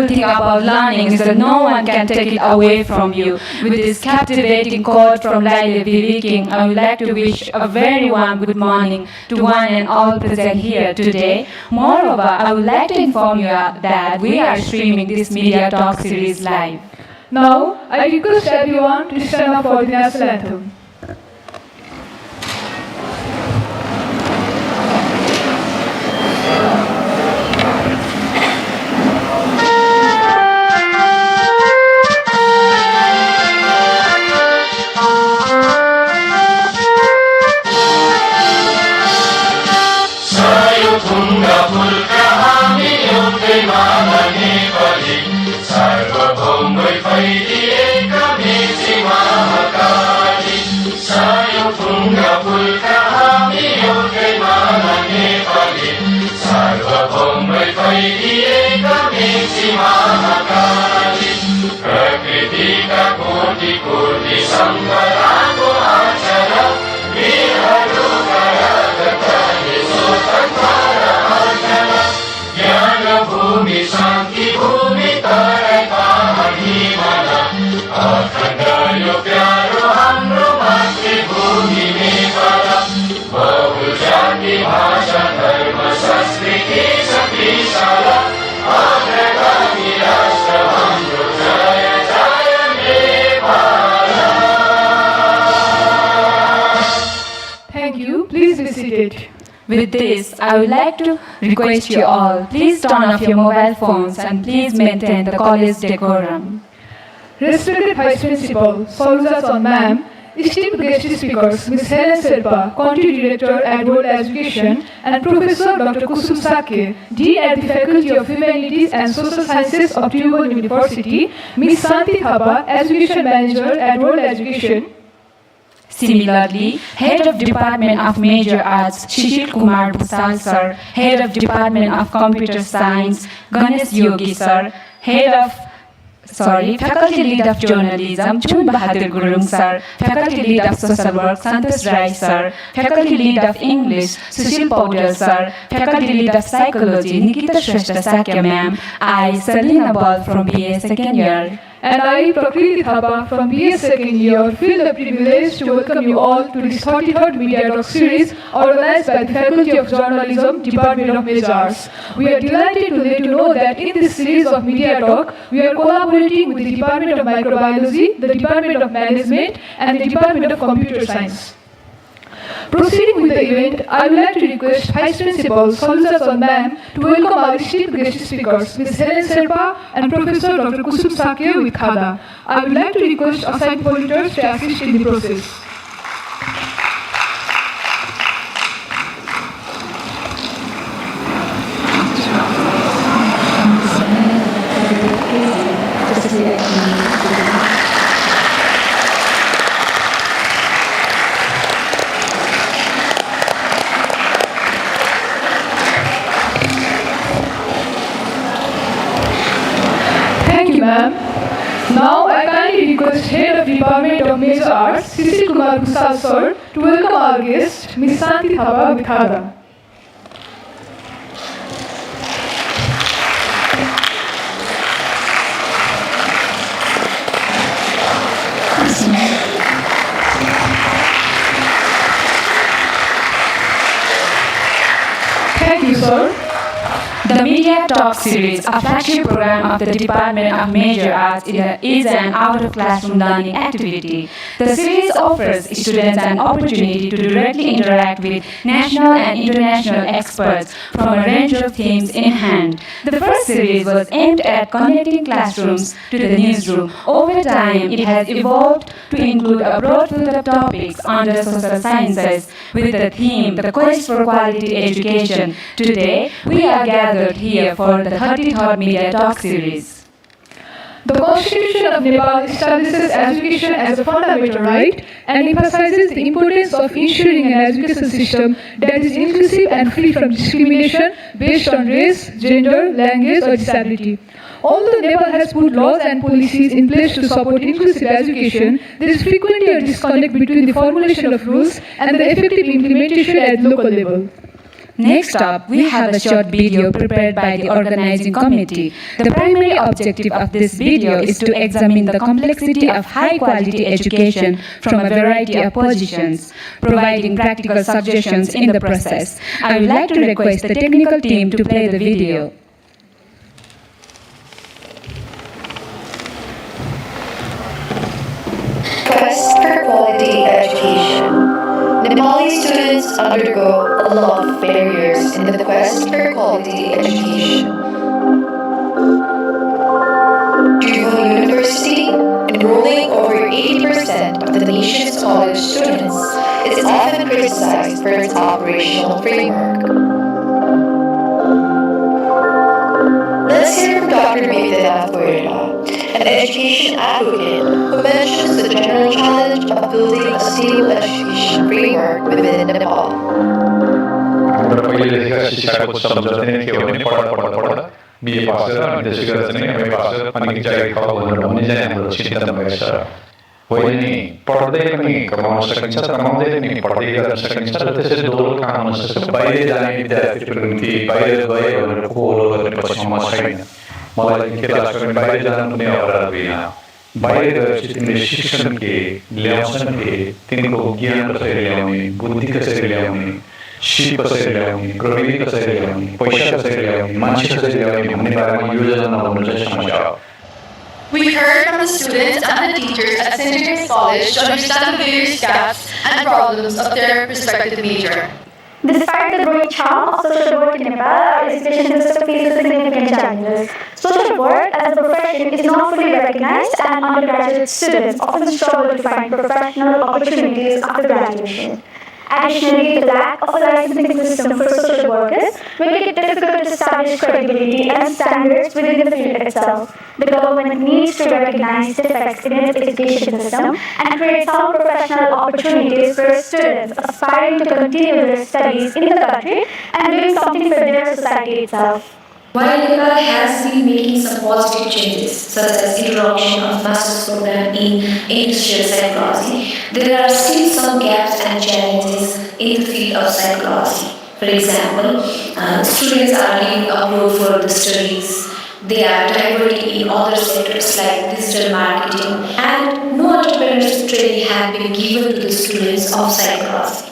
thing about learning is that no one can take it away from you. With this captivating quote from Laila Viking, I would like to wish a very warm good morning to one and all present here today. Moreover, I would like to inform you that we are streaming this media talk series live. Now, I request everyone to stand up for the national anthem. With this, I would like to request you all, please turn off your mobile phones and please maintain the college decorum. Respected Vice Principal, Salutations Ma'am, esteemed guest speakers, Ms. Helen Sherpa, Country Director at World Education, and Professor Dr. Kusum Sake, Dean at the Faculty of Humanities and Social Sciences of Tribhuvan University, Ms. Santi Thapa, Education Manager at World Education. Similarly, Head of Department of Major Arts, Shishir Kumar Bhusal Sir, Head of Department of Computer Science, Ganesh Yogi Sir, Faculty Lead of Journalism, Chun Bahadur Gurung Sir, Faculty Lead of Social Work, Santosh Rai Sir, Faculty Lead of English, Sushil Paudel Sir, Faculty Lead of Psychology, Nikita Shrestha Sakya Ma'am, I, Salina Bal from BA Second Year, and I, Prakriti Thapa from BA Second Year, feel the privilege to welcome you all to this 33rd Media Talk series organized by the Faculty of Journalism, Department of Major Arts. We are delighted to let you know that in this series of Media Talk, we are collaborating with the Department of Microbiology, the Department of Management, and the Department of Computer Science. Proceeding with the event, I would like to request Vice Principal Salutations Ma'am to welcome our esteemed guest speakers, Ms. Helen Sherpa and Professor Dr. Kusum Sake with Khada. I would like to request assigned volunteers to assist in the process. Now I kindly request Head of Department of Major Arts, Shishir Kumar Bhusal Sir, to welcome our guest, Ms. Santi Thapa with Khada. Thank you, sir. The Media Talk series, a flagship program of the Department of Major Arts, is an out-of-classroom learning activity. The series offers students an opportunity to directly interact with national and international experts from a range of themes in hand. The first series was aimed at connecting classrooms to the newsroom. Over time, it has evolved to include a broad field of topics under social sciences with the theme, The Quest for Quality Education. Today, we are gathered here for the 33rd Media Talk series. The Constitution of Nepal establishes education as a fundamental right and emphasizes the importance of ensuring an education system that is inclusive and free from discrimination based on race, gender, language, or disability. Although Nepal has put laws and policies in place to support inclusive education, there is frequently a disconnect between the formulation of rules and the effective implementation at local level. Next up, we have a short video prepared by the organizing committee. The primary objective of this video is to examine the complexity of high-quality education from a variety of positions, providing practical suggestions in the process. I would like to request the technical team to play the video. Quest for quality education. Nepali students undergo a lot of barriers in the quest for quality education. Duval University, enrolling over 80% of the nation's college students, is often criticized for its operational framework. Let's hear from Dr. Meghdad Afgurda, an education advocate who mentions the general challenge of building a stable education framework within Nepal. होइन नि पढ्दै पनि कमाउन सकिन्छ कमाउँदै पनि पढ्दै गर्न सकिन्छ र त्यसरी दोहोरो काम हुन सक्छ बाहिर जाने विद्यार्थीहरूको निम्ति बाहिर गए भनेर कोलो गर्ने पछिमा छैन मलाई के लाग्छ भने बाहिर जानु कुनै अपराध होइन बाहिर गएपछि तिमीले शिक्षण के ल्याउँछन् के तिनीहरूको ज्ञान कसरी ल्याउने बुद्धि कसरी ल्याउने सिप कसरी ल्याउने प्रविधि कसरी ल्याउने पैसा कसरी ल्याउने मान्छे कसरी ल्याउने भन्ने बारेमा योजना बनाउनु चाहिँ समस्या हो. We heard from the students and the teachers at St. James College to understand the various gaps and problems of their respective major. Despite the growing charm of social work in Nepal, our education system faces significant challenges. Social work as a profession is not fully recognized, and undergraduate students often struggle to find professional opportunities after graduation. Additionally, the lack of a licensing system for social workers make it difficult to establish credibility and standards within the field itself. The government needs to recognize defects in its education system and create sound professional opportunities for students aspiring to continue their studies in the country and doing something for their society itself. While Nepal has been making some positive changes, such as introduction of master's program in industrial psychology, there are still some gaps and challenges in the field of psychology. For example, students are leaving abroad for the studies. They are diverting in other sectors like digital marketing, and no entrepreneurship training has been given to the students of psychology.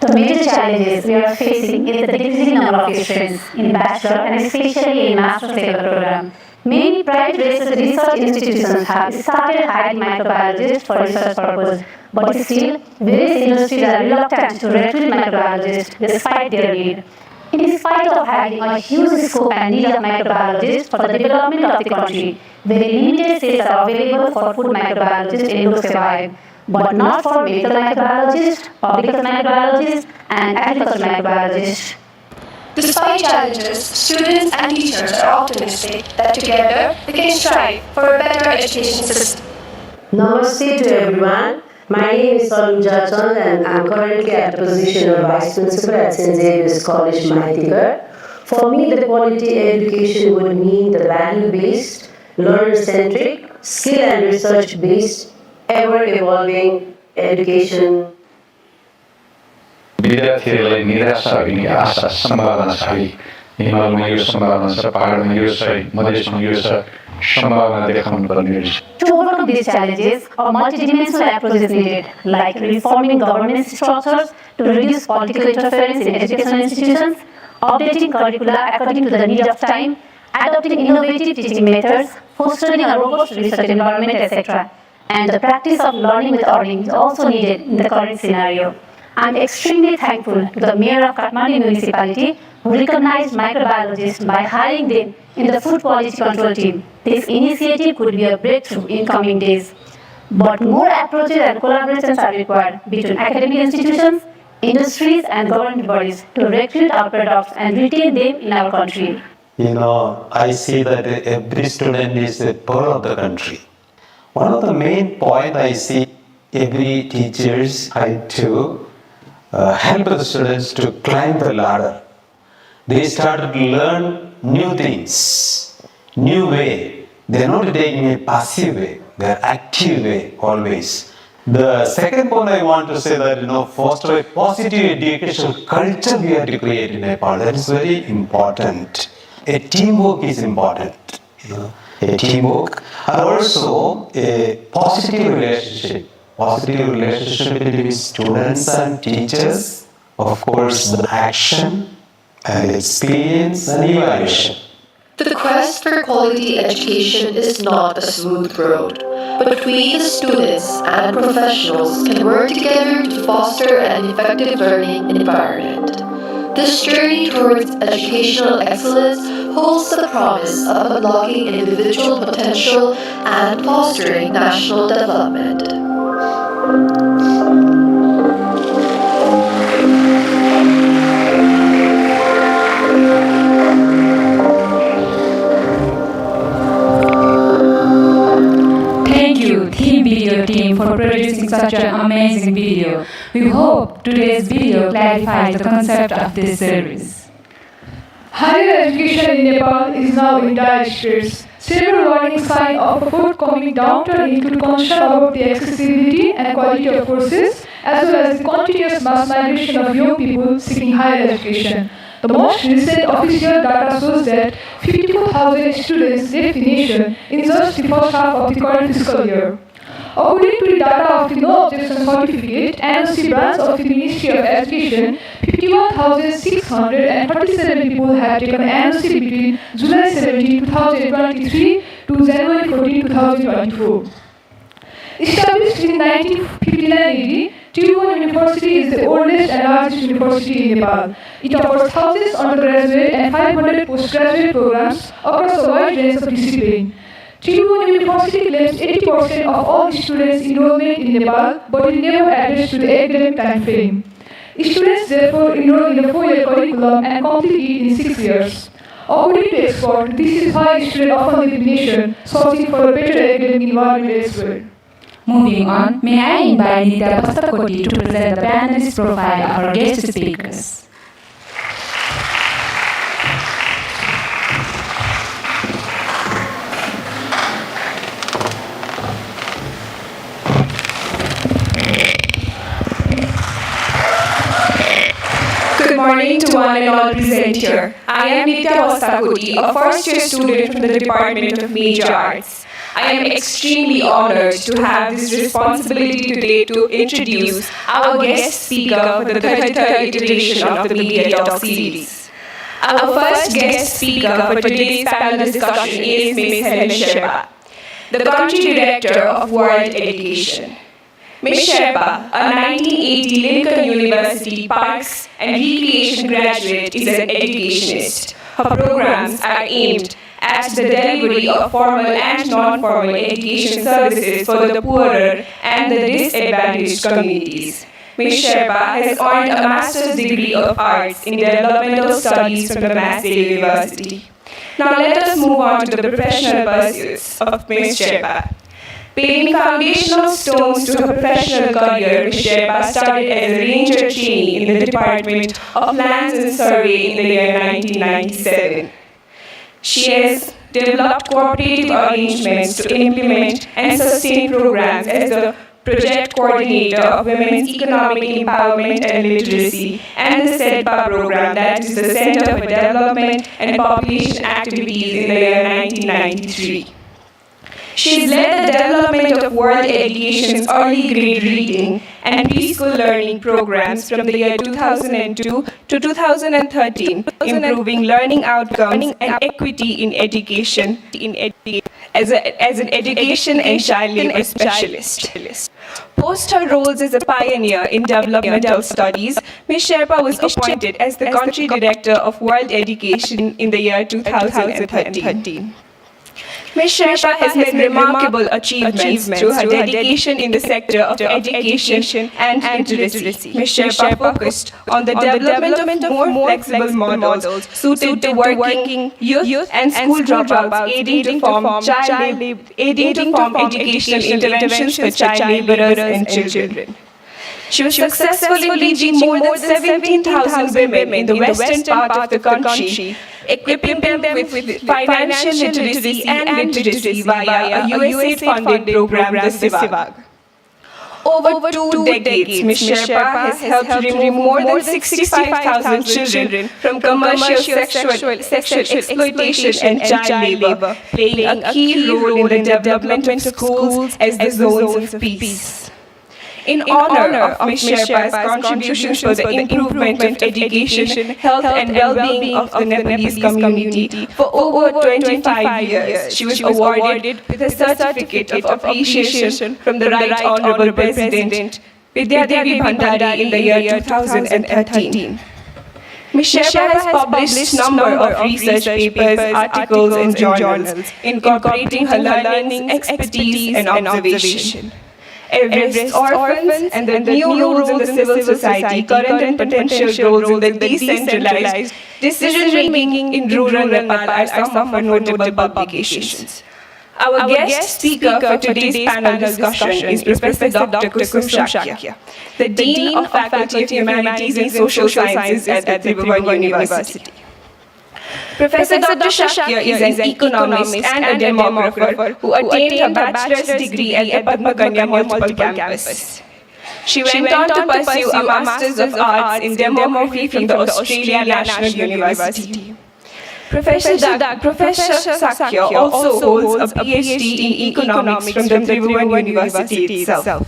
The major challenges we are facing is the decreasing number of students in bachelor and especially in master's level program. Many private research institutions have started hiring microbiologists for research purposes, but still, various industries are reluctant to recruit microbiologists despite their need. In spite of having a huge scope and need of microbiologists for the development of the country, very limited seats are available for food microbiologists in Look Survive, but not for medical microbiologists, public health microbiologists, and agricultural microbiologists. Despite challenges, students and teachers are optimistic that together they can strive for a better education system. Namaste to everyone. My name is Saluja Chand and I am currently at the position of Vice Principal at St. Xavier's College, Mahitikar. For me, the quality education would mean the value-based, learner-centric, skill and research-based, ever-evolving education. विद्यार्थीहरूलाई निराशा हुने आशा सम्भावना छैन हिमालमा यो सम्भावना छ पहाडमा यो छ मधेसमा यो छ सम्भावना देखाउनु पर्ने रहेछ. To overcome these challenges, a multidimensional approach is needed, like reforming governance structures to reduce political interference in educational institutions, updating curricula according to the need of time, adopting innovative teaching methods, fostering a robust research environment, etc. And the practice of learning with earning is also needed in the current scenario. I am extremely thankful to the Mayor of Kathmandu municipality who recognized microbiologists by hiring them in the food quality control team. This initiative could be a breakthrough in coming days. But more approaches and collaborations are required between academic institutions, industries and government bodies to recruit our products and retain them in our country. I see that every student is the pearl of the country. One of the main points I see every teachers try to help the students to climb the ladder. They start to learn new things, new way. They're not taking a passive way, they're active way always. The second point I want to say that, foster a positive educational culture we have to create in Nepal. That is very important. A teamwork is important. A teamwork, and also a positive relationship. Positive relationship between students and teachers. Of course, the action and experience and evaluation. The quest for quality education is not a smooth road, but we, the students and professionals, can work together to foster an effective learning environment. This journey towards educational excellence holds the promise of unlocking individual potential and fostering national development. Team Video team for producing such an amazing video. We hope today's video clarifies the concept of this series. Higher education in Nepal is now in dire straits. Several warning signs of a forthcoming downturn include concern about the accessibility and quality of courses, as well as the continuous mass migration of young people seeking higher education. The most recent official data shows that 54,000 students left the nation in just the first half of the current fiscal year. According to the data of the No Objection Certificate, NOC branch of the Ministry of Education, 51,637 people have taken NOC between July 17, 2023 to January 14, 2024. Established in 1959 AD, Tribhuvan University is the oldest and largest university in Nepal. It offers thousands of undergraduate and 500 postgraduate programs across a wide range of disciplines. Tribhuvan University claims 80% of all students' enrollment in Nepal, but it never adheres to the academic time frame. Students therefore enroll in a 4-year curriculum and complete it in 6 years. According to experts, this is why students often leave the nation, searching for a better academic environment elsewhere. Moving on, may I invite Nitya Pastakoti to present the panelist profile of our guest speakers. Good morning to one and all present here. I am Nitya Pastakoti, a first-year student from the Department of Major Arts. I am extremely honored to have this responsibility today to introduce our guest speaker for the 33rd iteration of the Media Talk series. Our first guest speaker for today's panel discussion is Ms. Helen Sherpa, the Country Director of World Education. Ms. Sherpa, a 1980 Lincoln University Parks and Recreation graduate, is an educationist. Her programs are aimed at the delivery of formal and non-formal education services for the poorer and the disadvantaged communities. Ms. Sherpa has earned a Master's degree of Arts in Developmental Studies from the McGill University. Now let us move on to the professional pursuits of Ms. Sherpa. Paving foundational stones to her professional career, Ms. Sherpa started as a ranger trainee in the Department of Lands and Survey in the year 1997. She has developed cooperative arrangements to implement and sustain programs as the project coordinator of Women's Economic Empowerment and Literacy and the SEDPA program, that is the Center for Development and Population Activities, in the year 1993. She has led the development of World Education's early grade reading and preschool learning programs from the year 2002 to 2013, improving learning outcomes and equity in education as an education and child labor specialist. Post her roles as a pioneer in developmental studies, Ms. Sherpa was appointed as the Country Director of World Education in the year 2013. Ms. Sherpa has made remarkable achievements through her dedication in the sector of education and literacy. Ms. Sherpa focused on the development of more flexible models suited to working youth and school dropouts, aiding to form educational interventions for child laborers and children. She was successfully reaching more than 17,000 women in the western part of the country, equipping them with financial literacy and literacy via a USAID-funded program, the SIVAG. Over 2 decades, Ms. Sherpa has helped to remove more than 65,000 children from commercial sexual exploitation and child labor, playing a key role in the development of schools as the zones of peace. In honor of Ms. Sherpa's contributions for the improvement of education, health and well-being of the Nepalese community for over 25 years, she was awarded with a certificate of appreciation from the Right Honorable President Vidyadevi Bhandari in the year 2013. Ms. Sherpa has published a number of research papers, articles, and journals incorporating her learning, expertise, and observation. Everest orphans and the new roles in the civil society, current and potential roles in the decentralized decision-making in rural Nepal are some of her notable publications. Our guest speaker for today's panel discussion is Professor Dr. Kusum Shakya, the Dean of Faculty of Humanities and Social Sciences at Tribhuvan University. Professor Dr. Shakya is an economist and a demographer who attained her bachelor's degree at the Padma Kanya Multiple Campus. She went on to pursue a Master's of Arts in Demography from the Australian National University. Professor Shakya also holds a PhD in Economics from the Tribhuvan University itself.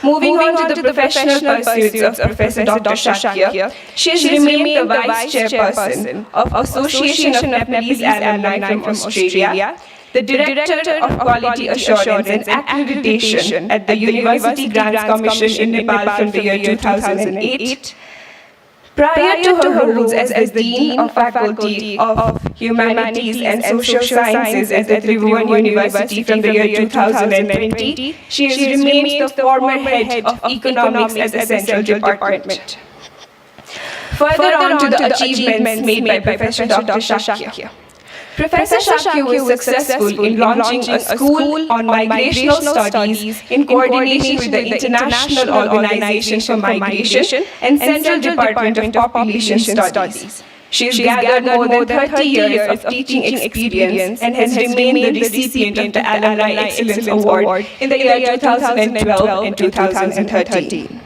Moving on to the professional pursuits of Professor Dr. Shakya, she has remained the Vice Chairperson of Association of Nepalese Alumni from Australia, the Director of Quality Assurance and Accreditation at the University Grants Commission in Nepal from the year 2008. Prior to her roles as the Dean of Faculty of Humanities and Social Sciences at the Tribhuvan University from the year 2020, she has remained the former head of Economics at the Central Department. Further on to the achievements made by Professor Dr. Shakya. Professor Shakya was successful in launching a school on migrational studies in coordination with the International Organization for Migration and Central Department of Population Studies. She has gathered more than 30 years of teaching experience and has remained the recipient of the Alumni Excellence Award in the year 2012 and 2013.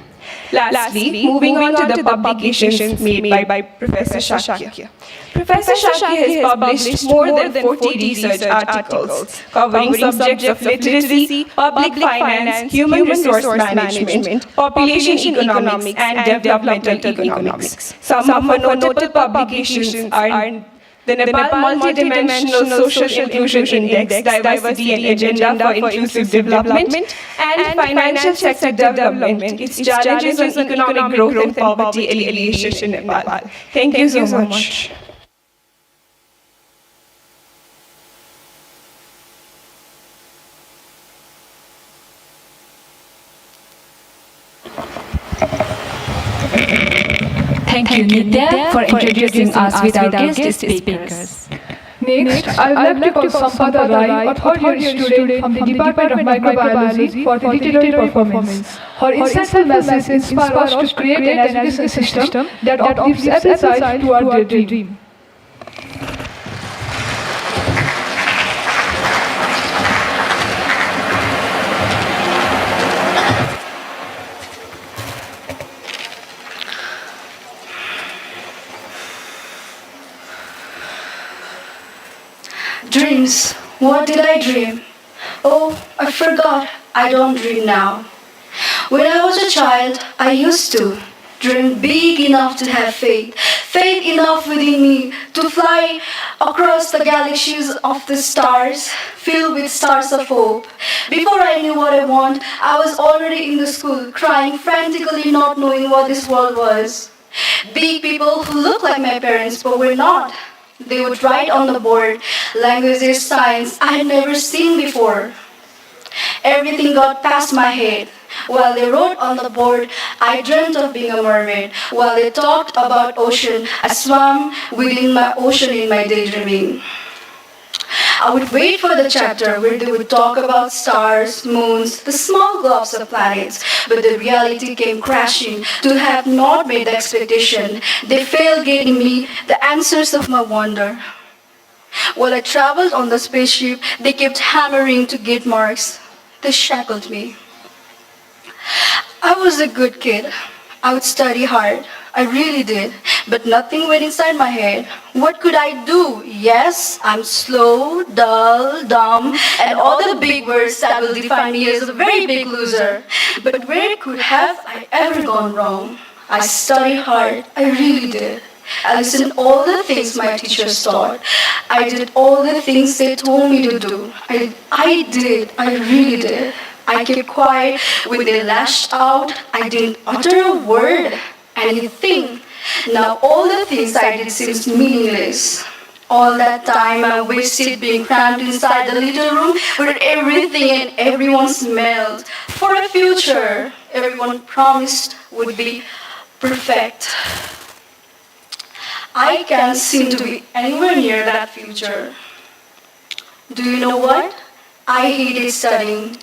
Lastly, moving on to the publications made by Professor Shakya. Professor Shakya has published more than 40 research articles covering subjects of literacy, public finance, human resource management, population economics, and developmental economics. Some of her notable publications are the Nepal Multidimensional Social Inclusion Index, Diversity and Agenda for Inclusive Development, and Financial Sector Development, its challenges on economic growth and poverty alleviation in Nepal. Thank you so much. Thank you, Nitya, for introducing us with our guest speakers. Next, I would like to call Sampada Rai, a third-year student from the Department of Microbiology, for the literary performance. Her insightful message inspires us to create an education system that uplifts every child toward their dream. Dreams. What did I dream? Oh, I forgot. I don't dream now. When I was a child, I used to dream big enough to have faith. Faith enough within me to fly across the galaxies of the stars, filled with stars of hope. Before I knew what I want, I was already in the school, crying frantically, not knowing what this world was. Big people who looked like my parents, but were not. They would write on the board languages, signs I had never seen before. Everything got past my head. While they wrote on the board, I dreamt of being a mermaid. While they talked about ocean, I swam within my ocean in my daydreaming. I would wait for the chapter where they would talk about stars, moons, the small globs of planets. But the reality came crashing to have not made the expectation. They failed getting me the answers of my wonder. While I traveled on the spaceship, they kept hammering to get marks. They shackled me. I was a good kid. I would study hard. I really did. But nothing went inside my head. What could I do? Yes, I'm slow, dull, dumb, and all the big words that will define me as a very big loser. But where could have I ever gone wrong? I studied hard. I really did. I listened to all the things my teachers taught. I did all the things they told me to do. I did. I really did. I kept quiet when they lashed out. I didn't utter a word, anything. Now all the things I did seems meaningless. All that time I wasted being cramped inside the little room where everything and everyone smelled. For a future, everyone promised would be perfect. I can't seem to be anywhere near that future. Do you know what? I hated studying.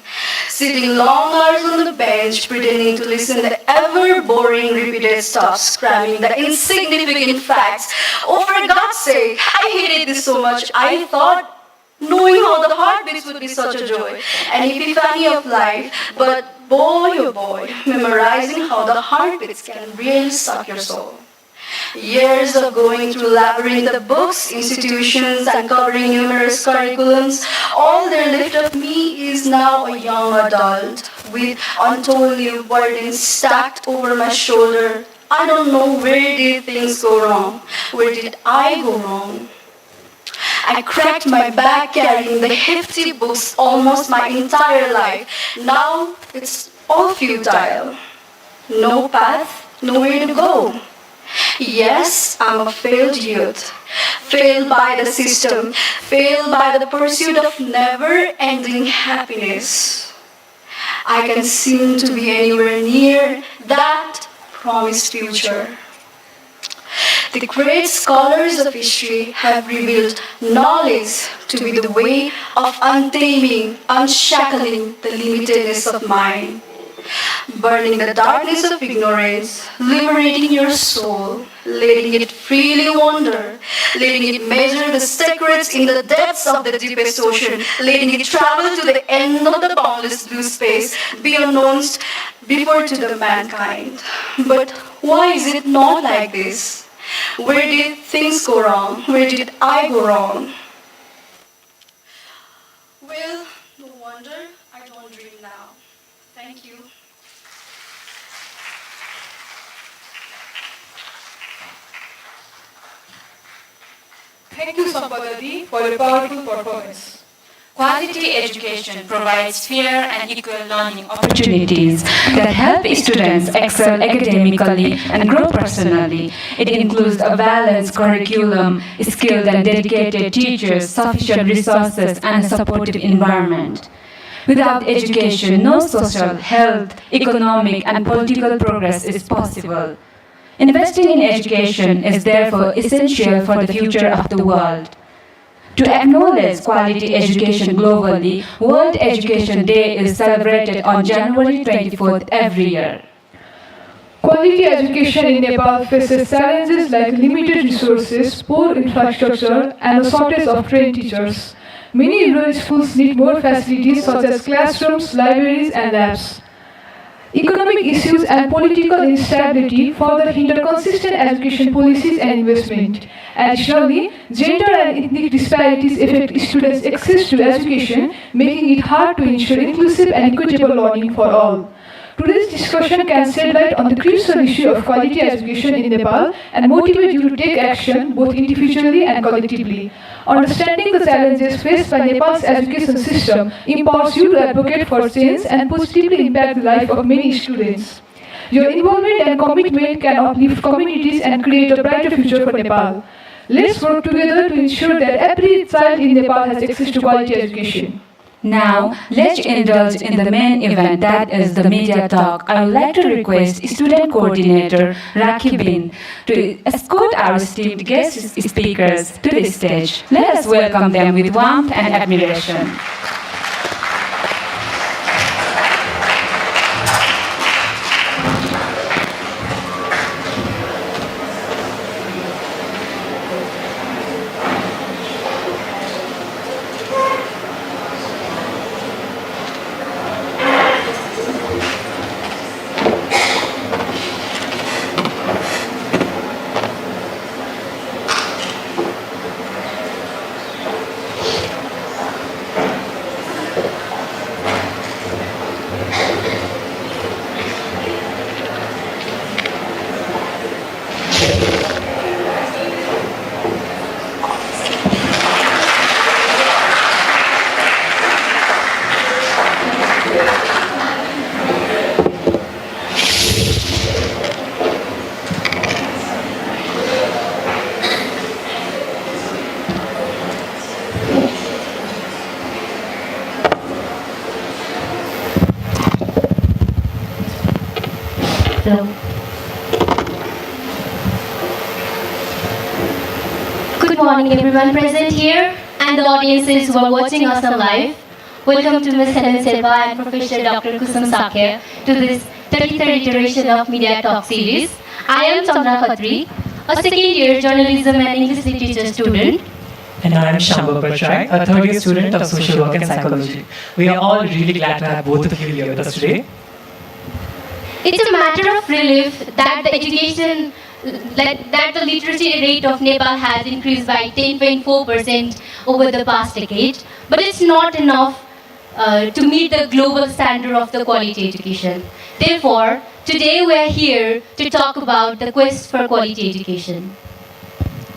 Sitting long hours on the bench, pretending to listen to the ever-boring repeated stuff, cramming the insignificant facts. Oh, for God's sake, I hated this so much. I thought knowing how the heartbeats would be such a joy, an epiphany of life. But boy, oh boy, memorizing how the heartbeats can really suck your soul. Years of going through labyrinth of books, institutions, and covering numerous curriculums, all there left of me is now a young adult with untold new burdens stacked over my shoulder. I don't know where did things go wrong. Where did I go wrong? I cracked my back carrying the hefty books almost my entire life. Now it's all futile. No path, nowhere to go. Yes, I'm a failed youth, failed by the system, failed by the pursuit of never-ending happiness. I can seem to be anywhere near that promised future. The great scholars of history have revealed knowledge to be the way of untaming, unshackling the limitedness of mind. Burning the darkness of ignorance, liberating your soul, letting it freely wander, letting it measure the secrets in the depths of the deepest ocean, letting it travel to the end of the boundless blue space, be unknown before to the mankind. But why is it not like this? Where did things go wrong? Where did I go wrong? Well, no wonder I don't dream now. Thank you. Thank you, Sampadati, for a powerful performance. Quality education provides fair and equal learning opportunities that help students excel academically and grow personally. It includes a balanced curriculum, skilled and dedicated teachers, sufficient resources, and a supportive environment. Without education, no social, health, economic, and political progress is possible. Investing in education is therefore essential for the future of the world. To acknowledge quality education globally, World Education Day is celebrated on January 24th every year. Quality education in Nepal faces challenges like limited resources, poor infrastructure, and a shortage of trained teachers. Many rural schools need more facilities such as classrooms, libraries, and labs. Economic issues and political instability further hinder consistent education policies and investment. Additionally, gender and ethnic disparities affect students' access to education, making it hard to ensure inclusive and equitable learning for all. Today's discussion can shed light on the crucial issue of quality education in Nepal and motivate you to take action both individually and collectively. Understanding the challenges faced by Nepal's education system empowers you to advocate for change and positively impact the life of many students. Your involvement and commitment can uplift communities and create a brighter future for Nepal. Let's work together to ensure that every child in Nepal has access to quality education. Now, let's indulge in the main event, that is the media talk. I would like to request Student Coordinator Rakhi Bin to escort our esteemed guest speakers to the stage. Let us welcome them with warmth and admiration. So, good morning everyone present here and the audiences who are watching us on live. Welcome to Ms. Helen Silva and Professor Dr. Kusum Sakya to this 33rd iteration of Media Talk series. I am Chandra Khatri, a second-year journalism and English literature student. And I am Shambhu Bachai, a third-year student of social work and psychology. We are all really glad to have both of you here with us today. It's a matter of relief that the literacy rate of Nepal has increased by 10.4% over the past decade, but it's not enough to meet the global standard of the quality education. Therefore, today we are here to talk about the quest for quality education.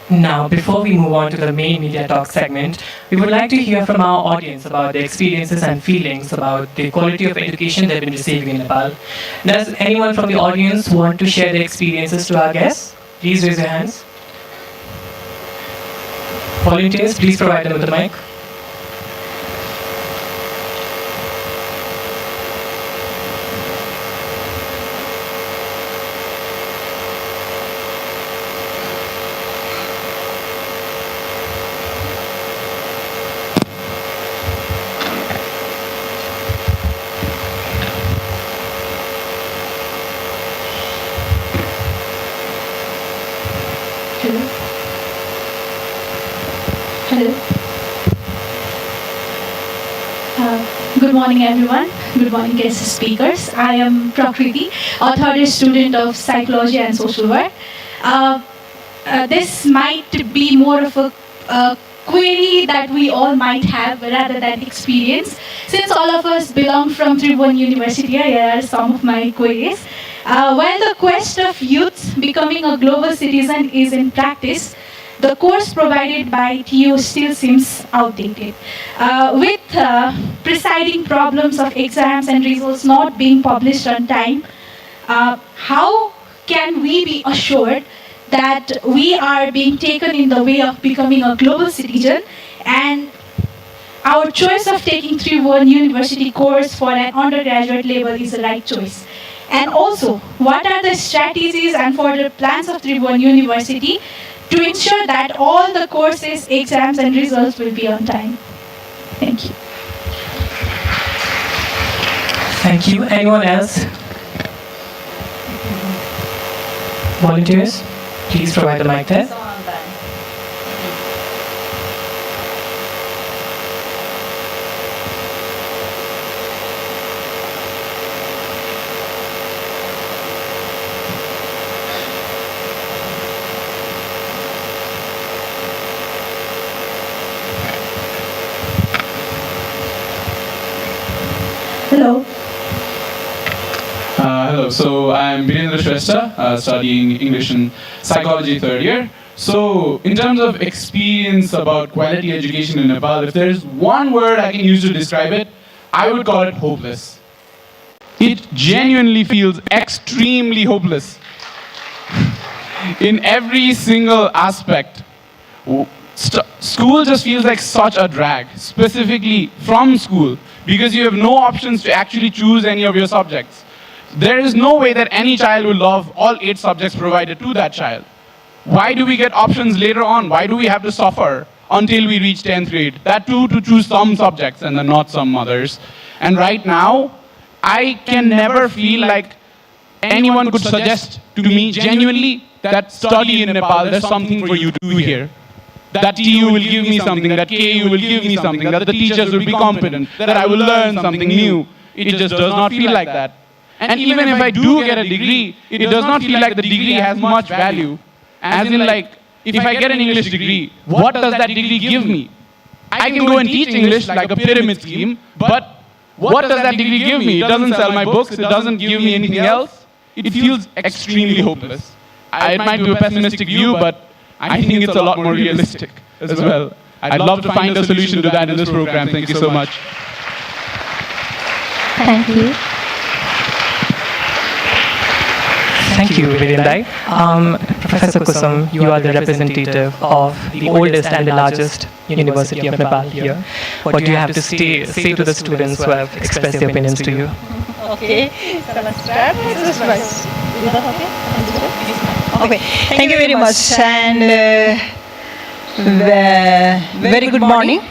Now, before we move on to the main Media Talk segment, we would like to hear from our audience about their experiences and feelings about the quality of education they've been receiving in Nepal. Does anyone from the audience want to share their experiences to our guests? Please raise your hands. Volunteers, please provide them with the mic. Hello. Good morning, everyone. Good morning, guest speakers. I am Prakriti, a third-year student of psychology and social work. This might be more of a query that we all might have rather than experience. Since all of us belong from Tribhuvan University, here are some of my queries. While the quest of youth becoming a global citizen is in practice, the course provided by TU still seems outdated. With presiding problems of exams and results not being published on time, how can we be assured that we are being taken in the way of becoming a global citizen and our choice of taking Tribhuvan University course for an undergraduate level is the right choice? And also, what are the strategies and further plans of Tribhuvan University to ensure that all the courses, exams and results will be on time? Thank you. Thank you. Anyone else? Volunteers, please provide the mic there. Hello. Hello, so I'm Birendra Shrestha, studying English and Psychology third year. So in terms of experience about quality education in Nepal, if there's one word I can use to describe it, I would call it hopeless. It genuinely feels extremely hopeless. In every single aspect, school just feels like such a drag, specifically from school, because you have no options to actually choose any of your subjects. There is no way that any child will love all 8 subjects provided to that child. Why do we get options later on? Why do we have to suffer until we reach 10th grade? That too, to choose some subjects and then not some others. And right now, I can never feel like anyone could suggest to me genuinely that study in Nepal, there's something for you to do here. That TU will give me something, that KU will give me something, that the teachers will be competent, that I will learn something new. It just does not feel like that. And even if I do get a degree, it does not feel like the degree has much value. As in like, if I get an English degree, what does that degree give me? I can go and teach English like a pyramid scheme, but what does that degree give me? It doesn't sell my books, it doesn't give me anything else. It feels extremely hopeless. It might be a pessimistic view, but I think it's a lot more realistic as well. I'd love to find a solution to that in this program. Thank you so much. Thank you. Thank you, Virendai. Professor Kusum, you are the representative of the oldest and the largest University of Nepal here. What do you have to say to the students who have expressed their opinions to you? Okay, so let's start. Is that okay? Okay, thank you very much, and very good morning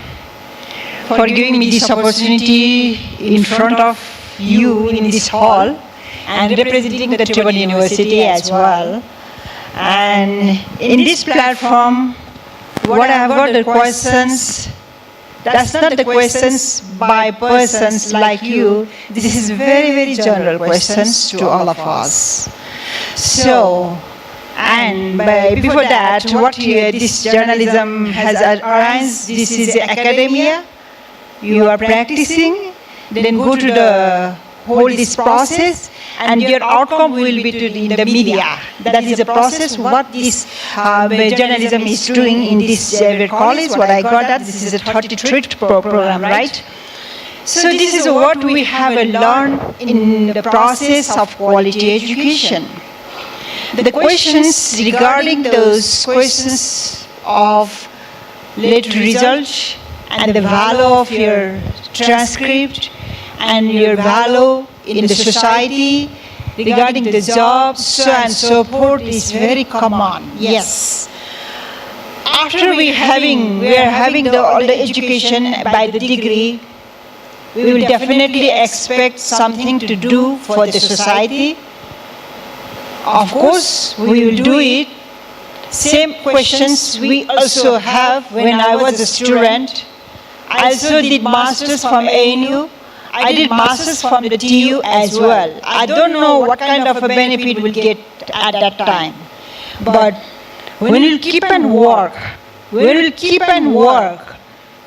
for giving me this opportunity in front of you in this hall and representing the Tribhuvan University as well. And in this platform, what I have got the questions, that's not the questions by persons like you. This is very, very general questions to all of us. So, and before that, what this journalism has arranged, this is academia. You are practicing, then go to the whole this process, and your outcome will be in the media. That is the process what this journalism is doing in this college. What I got at, this is a 33 program, right? So this is what we have learned in the process of quality education. The questions regarding those questions of late result and the value of your transcript and your value in the society regarding the jobs, so and so forth is very common. Yes. After we are having all the education by the degree, we will definitely expect something to do for the society. Of course, we will do it. Same questions we also have when I was a student. I also did masters from ANU. I did masters from the TU as well. I don't know what kind of a benefit we'll get at that time. But when we'll keep and work, we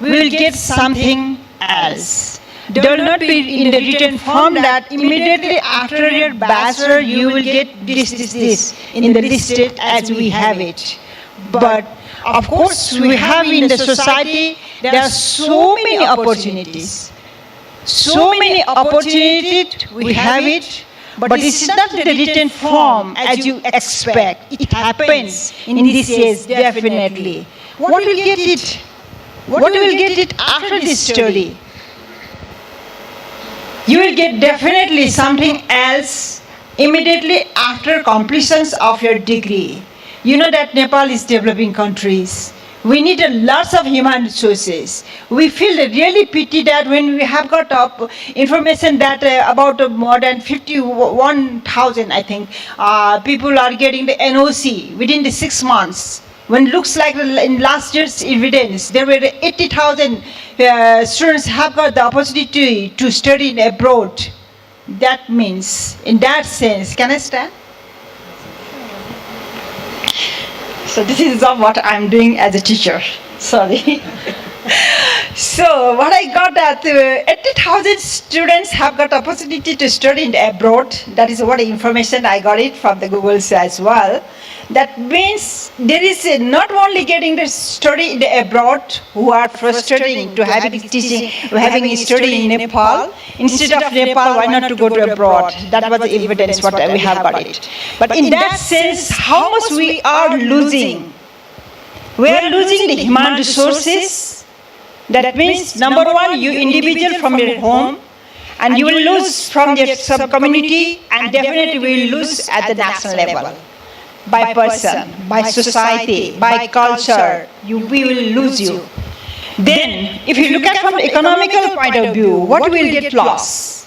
will get something else. There will not be in the written form that immediately after your bachelor you will get this in the listed as we have it. But of course we have in the society, there are so many opportunities. So many opportunities we have it, but this is not the written form as you expect. It happens in this case definitely. What will get it? What will get it after this study? You will get definitely something else immediately after completion of your degree. You know that Nepal is developing countries. We need lots of human resources. We feel really pity that when we have got information that about more than 51,000, I think, people are getting the NOC within the 6 months. When it looks like in last year's evidence, there were 80,000 students have got the opportunity to study abroad. That means, in that sense, can I stand? So this is what I'm doing as a teacher. Sorry. So what I got that 80,000 students have got opportunity to study abroad. That is what information I got it from the Googles as well. That means there is not only getting the study in the abroad who are frustrating to having teaching, having study in Nepal. Instead of Nepal, why not to go to abroad? That was the evidence what we have got it. But in that sense, how much we are losing? We are losing the human resources. That means number one, you individual from your home, and you will lose from your sub-community, and definitely we will lose at the national level. By person, by society, by culture, we will lose you. Then, if you look at from the economical point of view, what will get lost?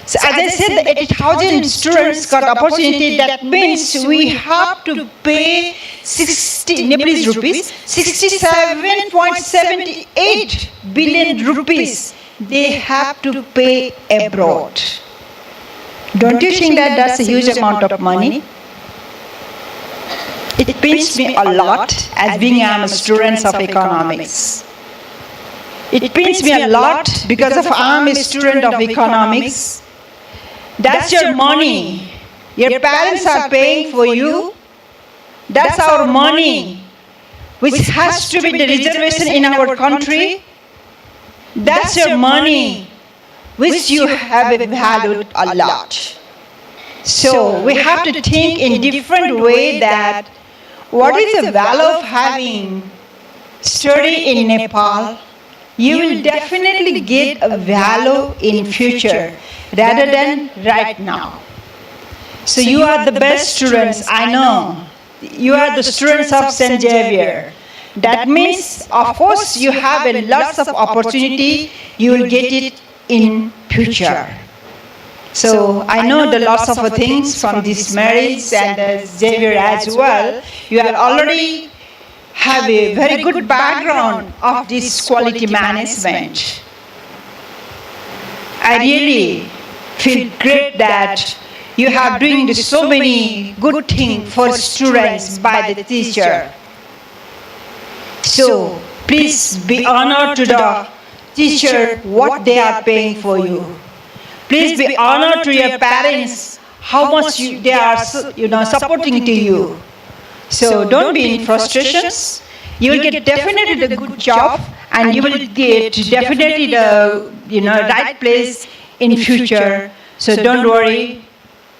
So as I said, the 80,000 students got opportunity. That means we have to pay 60 Nepalese rupees, 67.78 billion rupees. They have to pay abroad. Don't you think that that's a huge amount of money? It pains me a lot as being I'm a student of economics. It pains me a lot because of I'm a student of economics. That's your money. Your parents are paying for you. That's our money, which has to be the reservation in our country. That's your money, which you have valued a lot. So we have to think in different way that what is the value of having study in Nepal? You will definitely get a value in future rather than right now. So you are the best students, I know. You are the students of St. Xavier. That means, of course, you have a lots of opportunity. You will get it in future. So I know the lots of things from this marriage and Xavier as well. You are already have a very good background of this quality management. I really feel great that you have doing so many good things for students by the teacher. So please be honored to the teacher what they are paying for you. Please be honored to your parents how much they are supporting to you. So don't be in frustrations. You will get definitely the good job, and you will get definitely the right place in future. So don't worry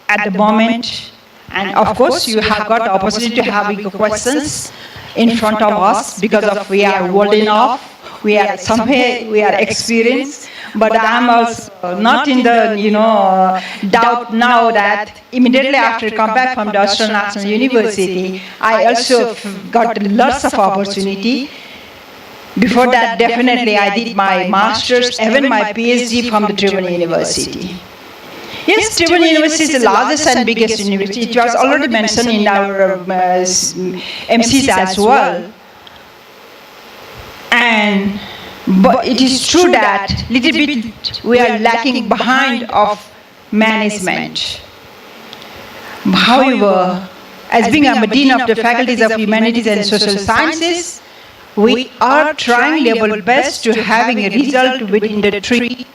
at the moment. And of course, you have got the opportunity to have questions in front of us because of we are old enough, we are somewhere we are experienced. But I'm also not in the doubt now that immediately after come back from the Australian National University, I also got lots of opportunity. Before that, definitely I did my master's, even my PhD from the Tribhuvan University. Yes, Tribhuvan University is the largest and biggest university. It was already mentioned in our MCs as well. But it is true that little bit we are lacking behind of management. However, as being a dean of the faculties of humanities and social sciences, we are trying level best to having a result within the 3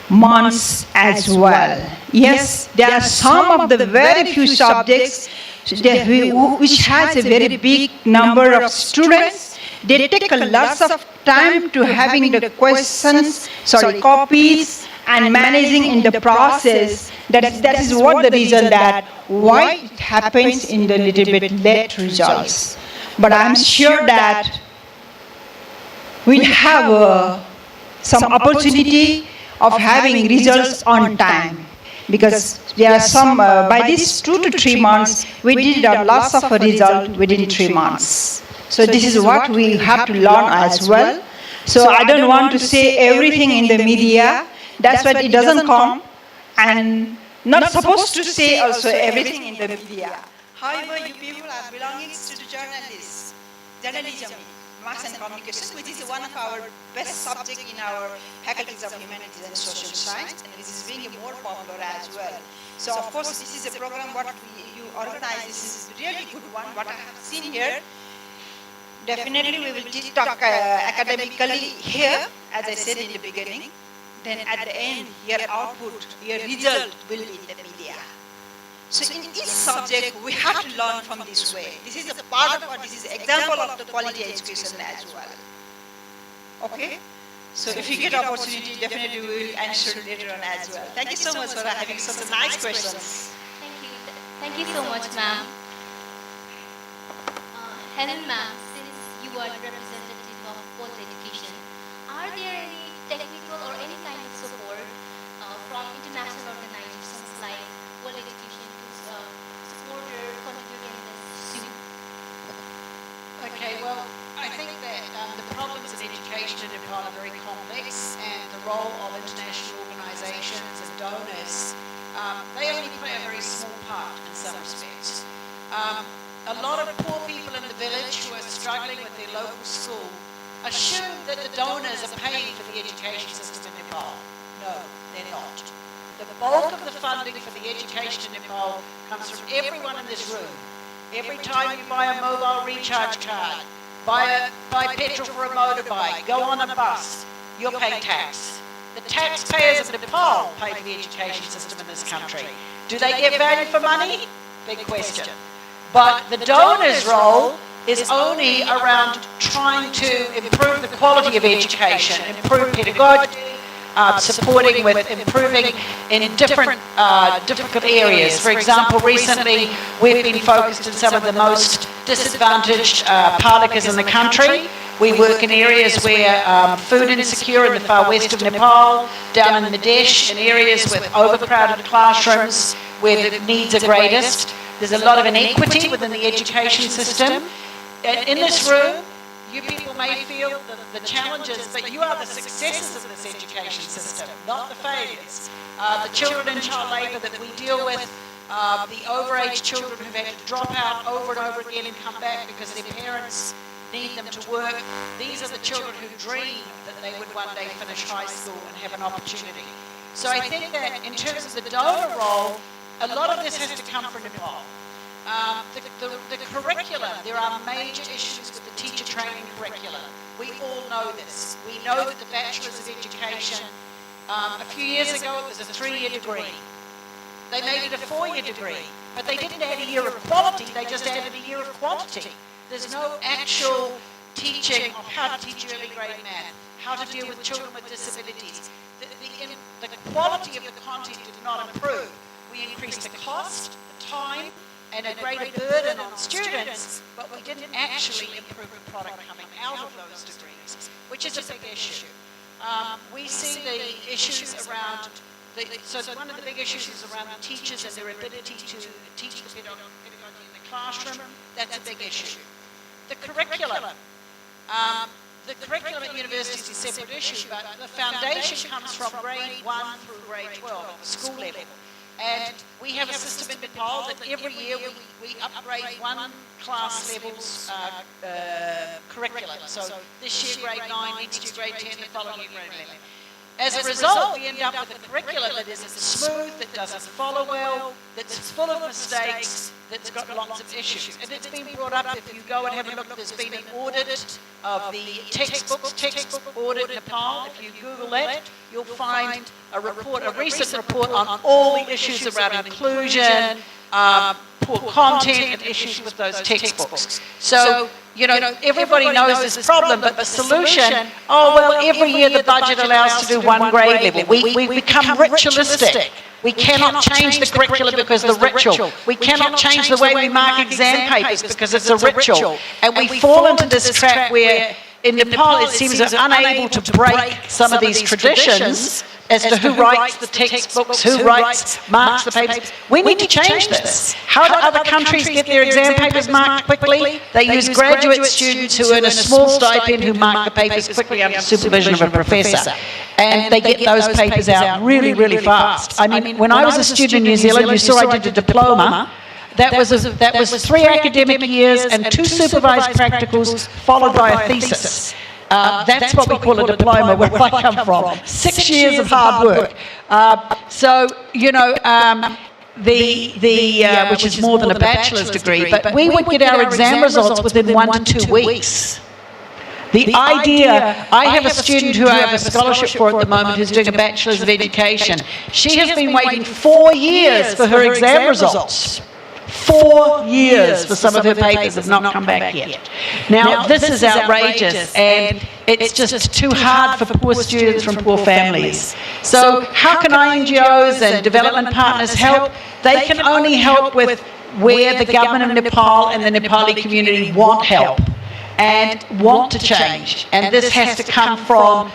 months as well. Yes, there are some of the very few subjects which has a very big number of students. They take a lot of time to having the copies and managing in the process. That is what the reason that why it happens in the little bit late results. But I'm sure that we'll have some opportunity of having results on time, because there are some by these 2 to 3 months we did a lots of result within 3 months. So this is what we have to learn as well. So I don't want to say everything in the media. That's why it doesn't come, and not supposed to say also everything in the media. However, you people are belonging to the journalism, mass and communication, which is one of our best subject in our faculties of humanities and social science, and this is being more popular as well. So of course, this is a program what you organize. This is a really good one. What I have seen here. Definitely we will talk academically here, as I said in the beginning. Then at the end, your output, your result will be in the media. So in each subject, we have to learn from this way. This is a part of this is an example of the quality education as well. Okay? So if you get opportunity, definitely we will answer later on as well. Thank you so much for having such a nice questions. Thank you. Thank you so much, ma'am. Helen, ma'am, you are the representative of quality education. Are there any technical or any kind of support from international organizations like World Education to support or contribute in this suit? Okay, well, I think that the problems in education in Nepal are very complex, and the role of international organizations and donors, they only play a very small part in some respects. A lot of poor people in the village who are struggling with their local school assume that the donors are paying for the education system in Nepal. No, they're not. The bulk of the funding for the education in Nepal comes from everyone in this room. Every time you buy a mobile recharge card, buy petrol for a motorbike, go on a bus, you're paying tax. The taxpayers of Nepal pay for the education system in this country. Do they get value for money? Big question. But the donor's role is only around trying to improve the quality of education, improve pedagogy, supporting with improving in different difficult areas. For example, recently we've been focused in some of the most disadvantaged Palikas in the country. We work in areas where food insecure in the far west of Nepal, down in Madhesh, in areas with overcrowded classrooms. where the needs are greatest. There's a lot of inequity within the education system. And in this room, you people may feel the challenges, but you are the successes of this education system, not the failures. The children in child labour that we deal with, the overage children who've had to drop out over and over again and come back because their parents need them to work. These are the children who dream that they would one day finish high school and have an opportunity. So I think that in terms of the donor role, a lot of this has to come from Nepal. The curriculum, there are major issues with the teacher training curriculum. We all know this. We know that the Bachelor's of Education, a few years ago it was a 3-year degree. They made it a 4-year degree, but they didn't add a year of quality, they just added a year of quantity. There's no actual teaching of how to teach early grade math, how to deal with children with disabilities. The quality of the content did not improve. We increased the cost, the time, and a greater burden on students, but we didn't actually improve the product coming out of those degrees, which is a big issue. We see the issues around, so one of the big issues is around the teachers and their ability to teach the pedagogy in the classroom. That's a big issue. The curriculum. The curriculum at universities is a separate issue, but the foundation comes from grade 1 through grade 12 at the school level. And we have a system in Nepal that every year we upgrade one class level's curriculum. So this year grade 9, next year grade 10, the following year grade 11. As a result, we end up with a curriculum that isn't smooth, that doesn't follow well, that's full of mistakes, that's got lots of issues. And it's been brought up, if you go and have a look, there's been an audit of the textbook audit in Nepal. If you Google that, you'll find a report, a recent report on all the issues around inclusion, poor content and issues with those textbooks. So, you know, everybody knows this problem, but the solution, oh, well, every year the budget allows to do one grade level. We become ritualistic. We cannot change the curriculum because of the ritual. We cannot change the way we mark exam papers because it's a ritual. And we fall into this trap where in Nepal it seems we're unable to break some of these traditions as to who writes the textbooks, who marks the papers. We need to change this. How do other countries get their exam papers marked quickly? They use graduate students who earn a small stipend who mark the papers quickly under supervision of a professor. And they get those papers out really, really fast. I mean, when I was a student in New Zealand, you saw I did a diploma. That was 3 academic years and 2 supervised practicals followed by a thesis. That's what we call a diploma where I come from. 6 years of hard work. So, you know, which is more than a bachelor's degree, but we would get our exam results within 1 to 2 weeks. The idea, I have a student who I have a scholarship for at the moment who's doing a Bachelor's of Education. She has been waiting 4 years for her exam results. 4 years for some of her papers have not come back yet. Now, this is outrageous, and it's just too hard for poor students from poor families. So how can NGOs and development partners help? They can only help with where the government of Nepal and the Nepali community want help and want to change. And this has to come from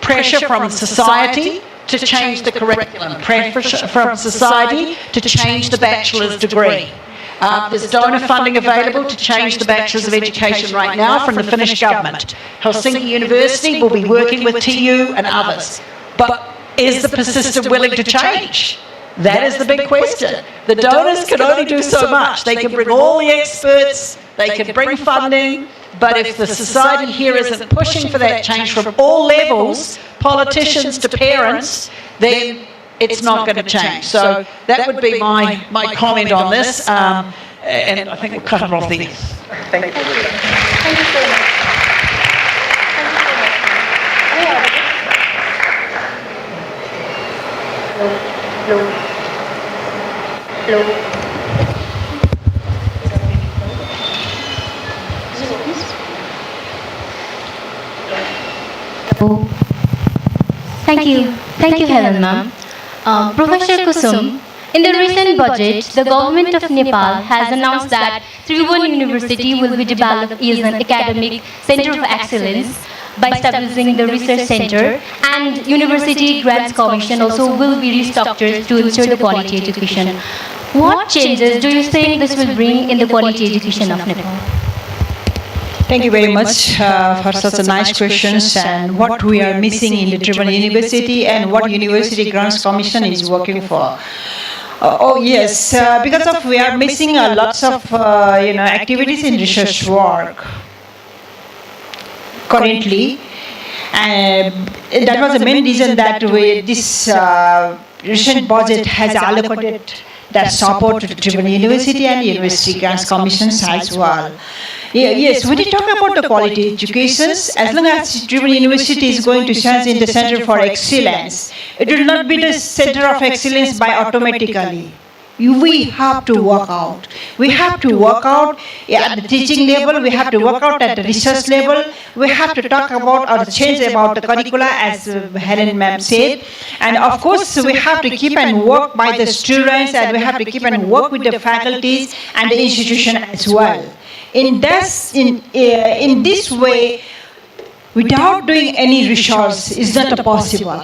pressure from society to change the curriculum, pressure from society to change the bachelor's degree. There's donor funding available to change the Bachelor's of Education right now from the Finnish government. Helsinki University will be working with TU and others. But is the persistent willing to change? That is the big question. The donors can only do so much. They can bring all the experts, they can bring funding, but if the society here isn't pushing for that change from all levels, politicians to parents, then it's not going to change. So that would be my comment on this, and I think we'll cut it off there. Thank you. Thank you so much. Thank you, Helen ma'am. Professor Kusum, in the recent budget, the government of Nepal has announced that Tribhuvan University will be developed as an academic center of excellence. by establishing the research center, and University Grants Commission also will be restructured to ensure the quality education. What changes do you think this will bring in the quality education of Nepal? Thank you very much for such a nice questions, and what we are missing in the Tribhuvan University and what University Grants Commission is working for. Yes, because of we are missing lots of activities in research work currently, and that was the main reason that this recent budget has allocated that support to the Tribhuvan University and University Grants Commissions as well. Yes, when we talk about the quality education, as long as Tribhuvan University is going to stand in the center for excellence, it will not be the center of excellence by automatically. We have to work out. We have to work out at the teaching level, we have to work out at the research level, we have to talk about or change about the curricula, as Helen ma'am said. And of course, we have to keep and work by the students, and we have to keep and work with the faculties and the institution as well. In this way, without doing any research, is not possible.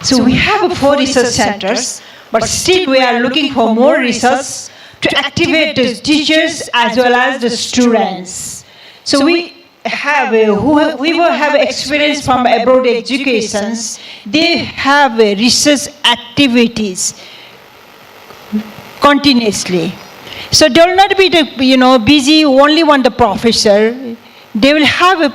So we have 4 research centers, but still we are looking for more research to activate the teachers as well as the students. So we have experience from abroad educations. They have research activities continuously. So they will not be busy only on the professor. They will have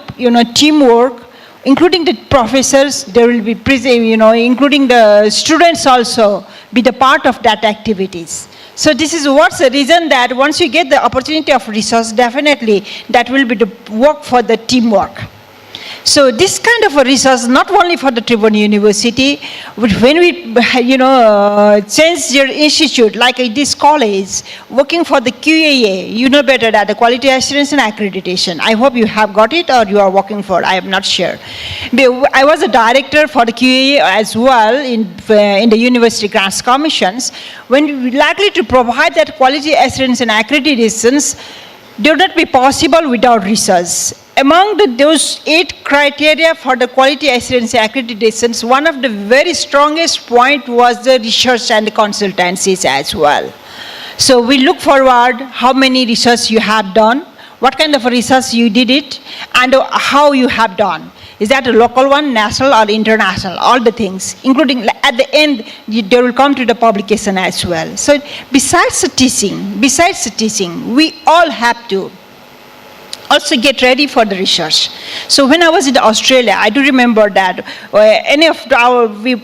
teamwork, including the professors. They will be including the students also be the part of that activities. So this is what's the reason that once you get the opportunity of resource, definitely that will be the work for the teamwork. So this kind of a resource, not only for the Tribhuvan University, but when we, change your institute, like this college, working for the QAA, you know better that the Quality Assurance and Accreditation. I hope you have got it or you are working for, I am not sure. I was a director for the QAA as well in the University Grants Commissions. When we were likely to provide that Quality Assurance and Accreditations, they would not be possible without research. Among those 8 criteria for the quality assurance accreditations, one of the very strongest point was the research and the consultancies as well. So we look forward how many research you have done, what kind of research you did it, and how you have done. Is that a local one, national or international, all the things, including at the end, they will come to the publication as well. So besides the teaching, we all have to also get ready for the research. So when I was in Australia, I do remember that any of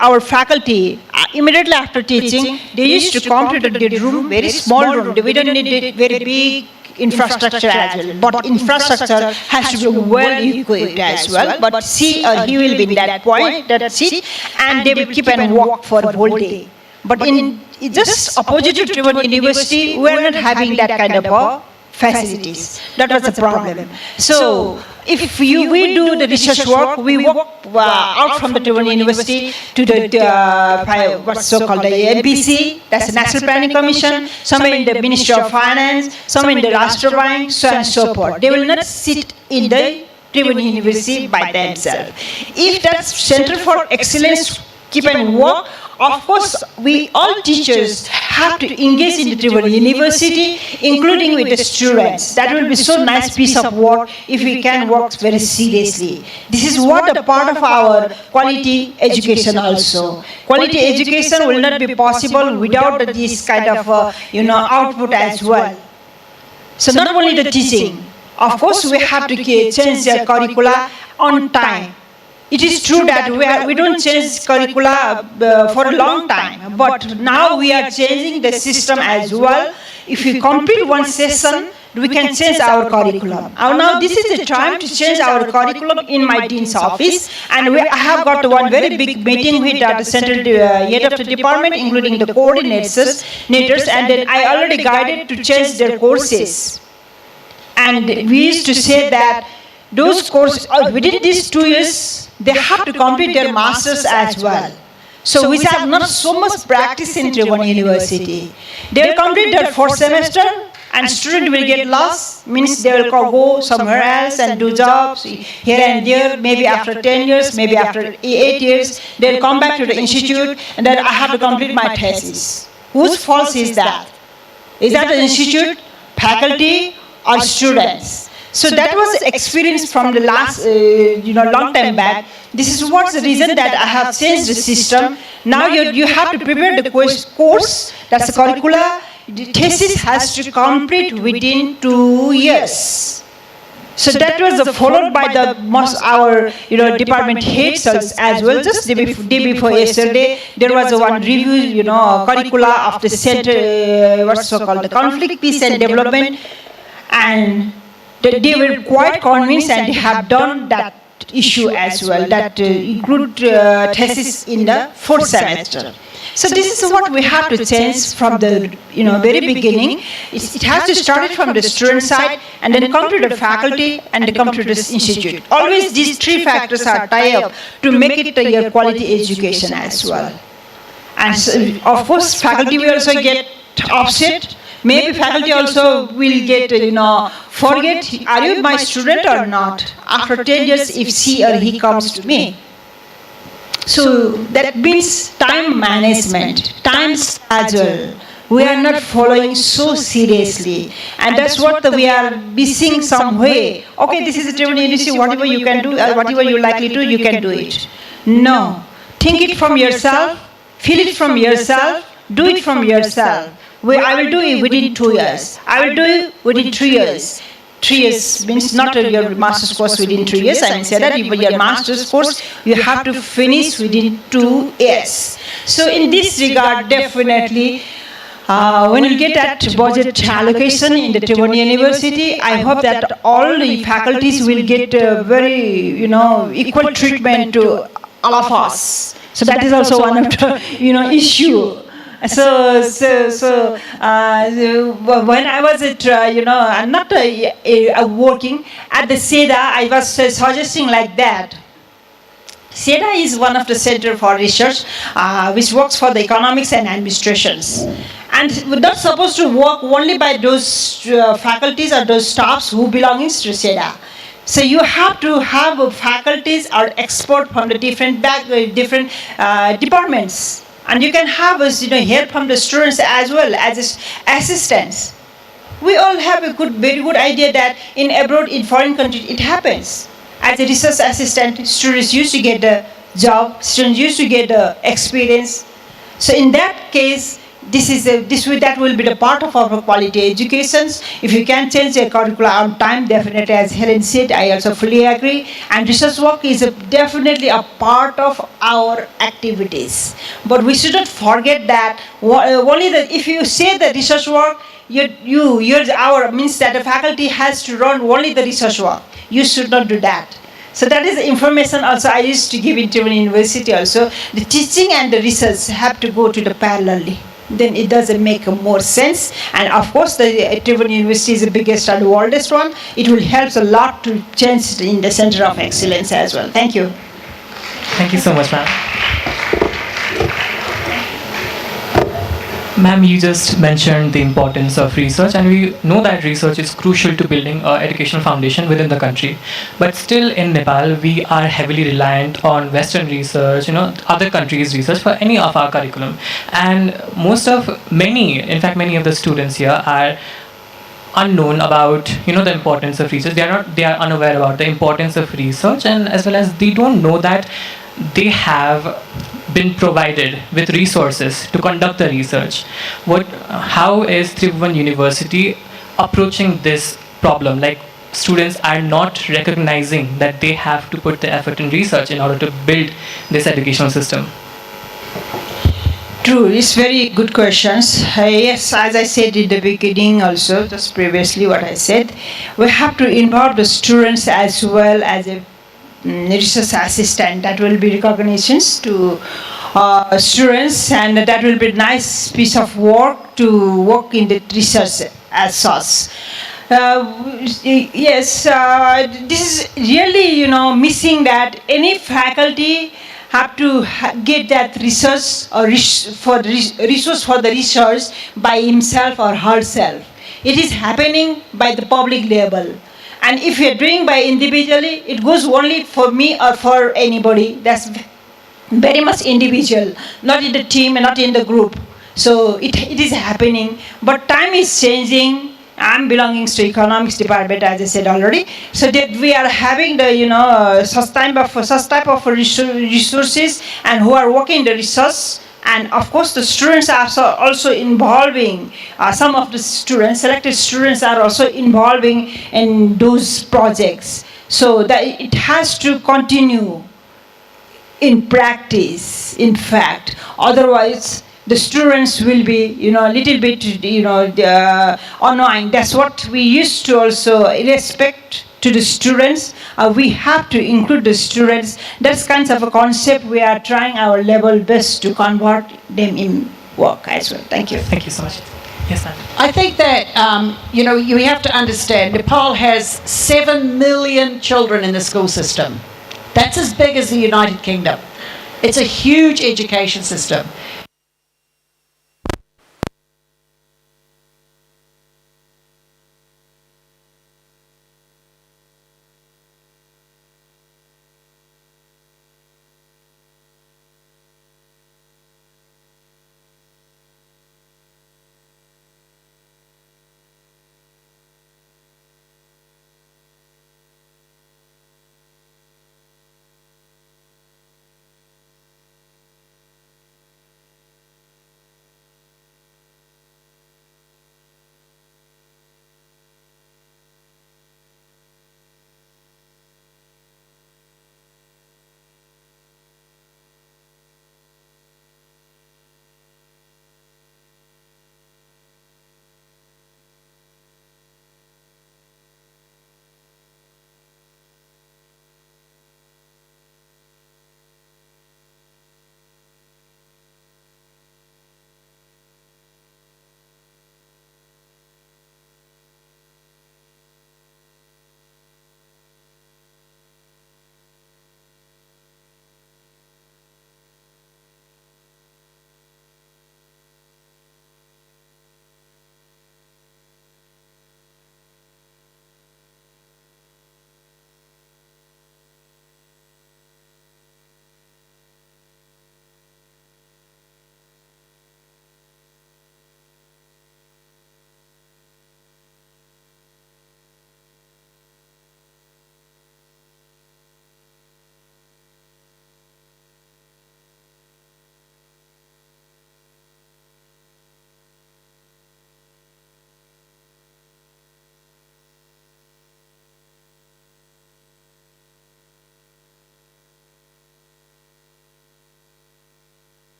our faculty, immediately after teaching, they used to come to the room, very small room. We don't need very big infrastructure as well, but infrastructure has to be well equipped as well. But he will be in that point, that seat, and they will keep and walk for the whole day. But in just opposite to Tribhuvan University, we are not having that kind of facilities. That was the problem. So if we do the research work, we walk out from the Tribhuvan University to the what's so-called the MPC, that's the National Planning Commission, some in the Ministry of Finance, some in the Rashtra Bank, so on and so forth. They will not sit in the Tribhuvan University by themselves. If that Center for Excellence keep and work, of course, we all teachers have to engage in the Tribhuvan University, including with the students. That will be so nice piece of work if we can work very seriously. This is what a part of our quality education also. Quality education will not be possible without this kind of output as well. So not only the teaching, of course we have to change the curricula on time. It is true that we don't change curricula for a long time, but now we are changing the system as well. If we complete one session, we can change our curriculum. Now this is the time to change our curriculum in my dean's office, and I have got one very big meeting with the central head of the department, including the coordinators, and then I already guided to change their courses. And we used to say that those courses, within these 2 years, they have to complete their masters as well. So we have not so much practice in Tribhuvan University. They will complete their 4th semester and student will get lost, means they will go somewhere else and do jobs here and there. Maybe after 10 years, maybe after 8 years, they'll come back to the institute and then I have to complete my thesis. Whose fault is that? Is that the institute, faculty, or students? So that was experience from the last, long time back. This is what's the reason that I have changed the system. Now you have to prepare the course, that's the curricula. The thesis has to complete within 2 years. So that was followed by our department heads as well. Just day before yesterday, there was one review, curricula of the center, what's so called the conflict, peace and development, and they were quite convinced and they have done that issue as well, that include thesis in the 4th semester. So this is what we have to change from the very beginning. It has to start from the student side and then come to the faculty and then come to this institute. Always these 3 factors are tied up to make it a quality education as well. And so, of course, faculty will also get upset. Maybe faculty also will get, forget, are you my student or not? After 10 years, if she or he comes to me. So that means time management, time schedule. We are not following so seriously. And that's what we are missing some way. Okay, this is a Tribhuvan University, whatever you can do, whatever you're likely to, you can do it. No. Think it from yourself, feel it from yourself, do it from yourself. I will do it within 2 years. I will do it within 3 years. 3 years means not your master's course within 3 years. I mean, say that your master's course, you have to finish within 2 years. So in this regard, definitely, when you get that budget allocation in the Tribhuvan University, I hope that all the faculties will get very, equal treatment to all of us. So that is also one of the, issue. So when I was at, not working at the SEDA, I was suggesting like that. SEDA is one of the center for research, which works for the economics and administrations. And we're not supposed to work only by those faculties or those staffs who belong to SEDA. So you have to have faculties or experts from the different departments. And you can have us, help from the students as well as assistants. We all have a very good idea that in abroad, in foreign countries, it happens. As a research assistant, students used to get a job, students used to get the experience. So in that case, that will be the part of our quality educations. If you can change the curricula on time, definitely, as Helen said, I also fully agree. And research work is definitely a part of our activities. But we shouldn't forget that if you say the research work, means that the faculty has to run only the research work. You should not do that. So that is the information also I used to give in Tribhuvan University also. The teaching and the research have to go to the parallelly. Then it doesn't make more sense. And of course, the Tribhuvan University is the biggest and the oldest one. It will help a lot to change in the center of excellence as well. Thank you. Thank you so much, ma'am. Ma'am, you just mentioned the importance of research, and we know that research is crucial to building an educational foundation within the country. But still in Nepal, we are heavily reliant on Western research, other countries' research for any of our curriculum. And many of the students here are unknown about the importance of research. They are unaware about the importance of research, and as well as they don't know that they have been provided with resources to conduct the research. How is Tribhuvan University approaching this problem? Like, students are not recognizing that they have to put the effort in research in order to build this educational system. True, it's very good questions. Yes, as I said in the beginning also, just previously what I said, we have to involve the students as well as a research assistant. That will be recognitions to students, and that will be a nice piece of work to work in the research as such. Yes, this is really, missing that any faculty have to get that resource for the research by himself or herself. It is happening by the public level. And if you're doing by individually, it goes only for me or for anybody. That's very much individual, not in the team and not in the group. So it is happening, but time is changing. I'm belonging to economics department, as I said already. So that we are having the such type of resources, and who are working the research. And of course, the students are also involving. Some of the students, selected students, are also involving in those projects. So that it has to continue in practice, in fact. Otherwise, the students will be, a little bit, annoying. That's what we used to also respect to the students. We have to include the students. That's kind of a concept we are trying our level best to convert them in work as well. Thank you. Thank you so much. Yes, ma'am. I think that, you have to understand, Nepal has 7 million children in the school system. That's as big as the United Kingdom. It's a huge education system.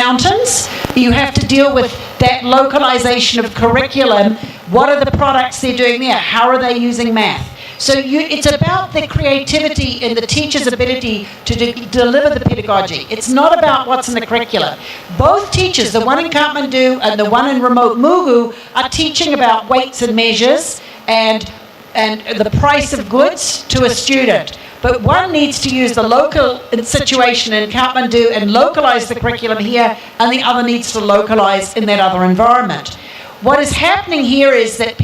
mountains. You have to deal with that localization of curriculum. What are the products they're doing there? How are they using math? So it's about the creativity and the teacher's ability to deliver the pedagogy. It's not about what's in the curriculum. Both teachers, the one in Kathmandu and the one in remote Mugu, are teaching about weights and measures and the price of goods to a student. But one needs to use the local situation in Kathmandu and localize the curriculum here, and the other needs to localize in that other environment. What is happening here is that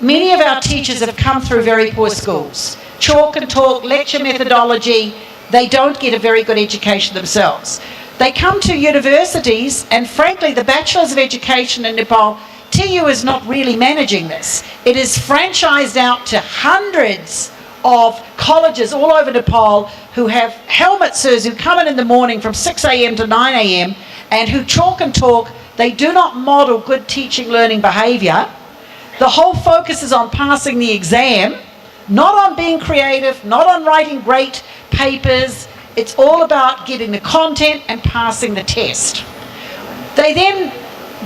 many of our teachers have come through very poor schools. Chalk and talk, lecture methodology, they don't get a very good education themselves. They come to universities, and frankly, the Bachelors of Education in Nepal, TU is not really managing this. It is franchised out to hundreds of colleges all over Nepal who have helmet sirs who come in the morning from 6 a.m. to 9 a.m. and who chalk and talk. They do not model good teaching learning behaviour. The whole focus is on passing the exam, not on being creative, not on writing great papers. It's all about getting the content and passing the test. They then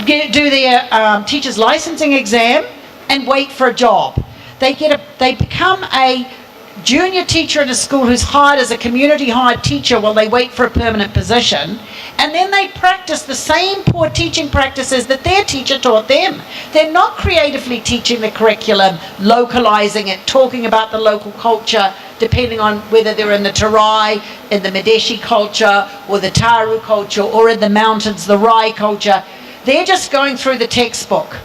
do their teacher's licensing exam and wait for a job. They become a junior teacher in a school who's hired as a community hired teacher while they wait for a permanent position, and then they practice the same poor teaching practices that their teacher taught them. They're not creatively teaching the curriculum, localizing it, talking about the local culture, depending on whether they're in the Terai, in the Medeshi culture, or the Taru culture, or in the mountains, the Rai culture. They're just going through the textbook.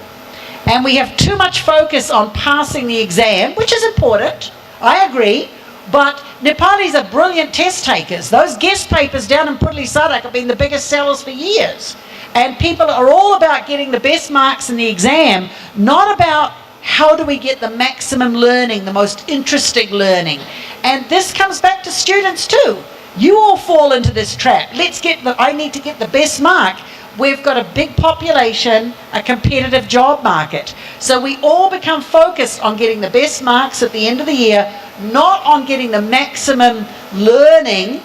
And we have too much focus on passing the exam, which is important, I agree, but Nepalis are brilliant test takers. Those guest papers down in Pudli Sadak have been the biggest sellers for years. And people are all about getting the best marks in the exam, not about how do we get the maximum learning, the most interesting learning. And this comes back to students too. You all fall into this trap. I need to get the best mark. We've got a big population, a competitive job market. So we all become focused on getting the best marks at the end of the year, not on getting the maximum learning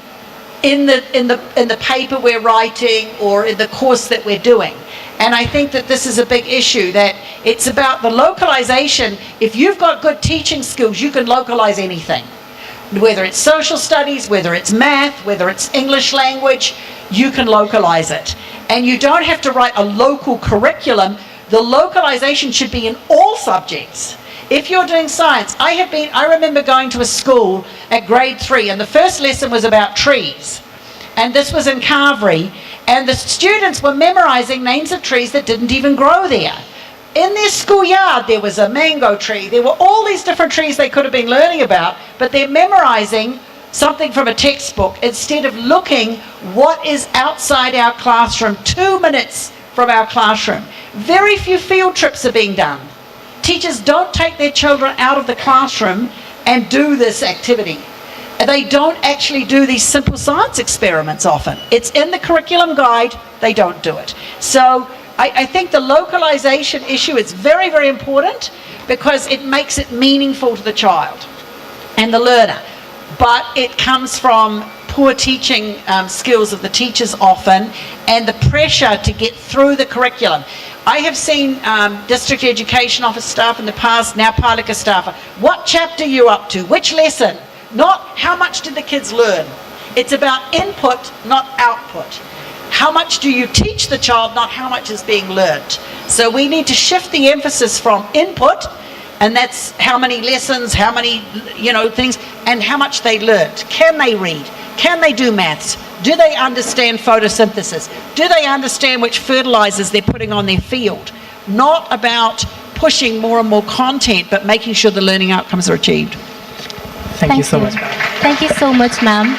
in the paper we're writing or in the course that we're doing. And I think that this is a big issue, that it's about the localization. If you've got good teaching skills, you can localize anything. Whether it's social studies, whether it's math, whether it's English language, you can localize it. And you don't have to write a local curriculum. The localization should be in all subjects. If you're doing science, I remember going to a school at grade 3, and the first lesson was about trees. And this was in Kaveri, and the students were memorizing names of trees that didn't even grow there. In their schoolyard, there was a mango tree. There were all these different trees they could have been learning about, but they're memorizing something from a textbook instead of looking what is outside our classroom, 2 minutes from our classroom. Very few field trips are being done. Teachers don't take their children out of the classroom and do this activity. They don't actually do these simple science experiments often. It's in the curriculum guide, they don't do it. So I think the localization issue is very, very important because it makes it meaningful to the child and the learner. But it comes from poor teaching skills of the teachers often, and the pressure to get through the curriculum. I have seen district education office staff in the past, now Palika staff, what chapter are you up to, which lesson, not how much did the kids learn. It's about input, not output. How much do you teach the child, not how much is being learnt. So we need to shift the emphasis from input, and that's how many lessons, how many things, and how much they learnt. Can they read? Can they do maths? Do they understand photosynthesis? Do they understand which fertilizers they're putting on their field? Not about pushing more and more content, but making sure the learning outcomes are achieved. Thank you so much. Thank you so much, ma'am.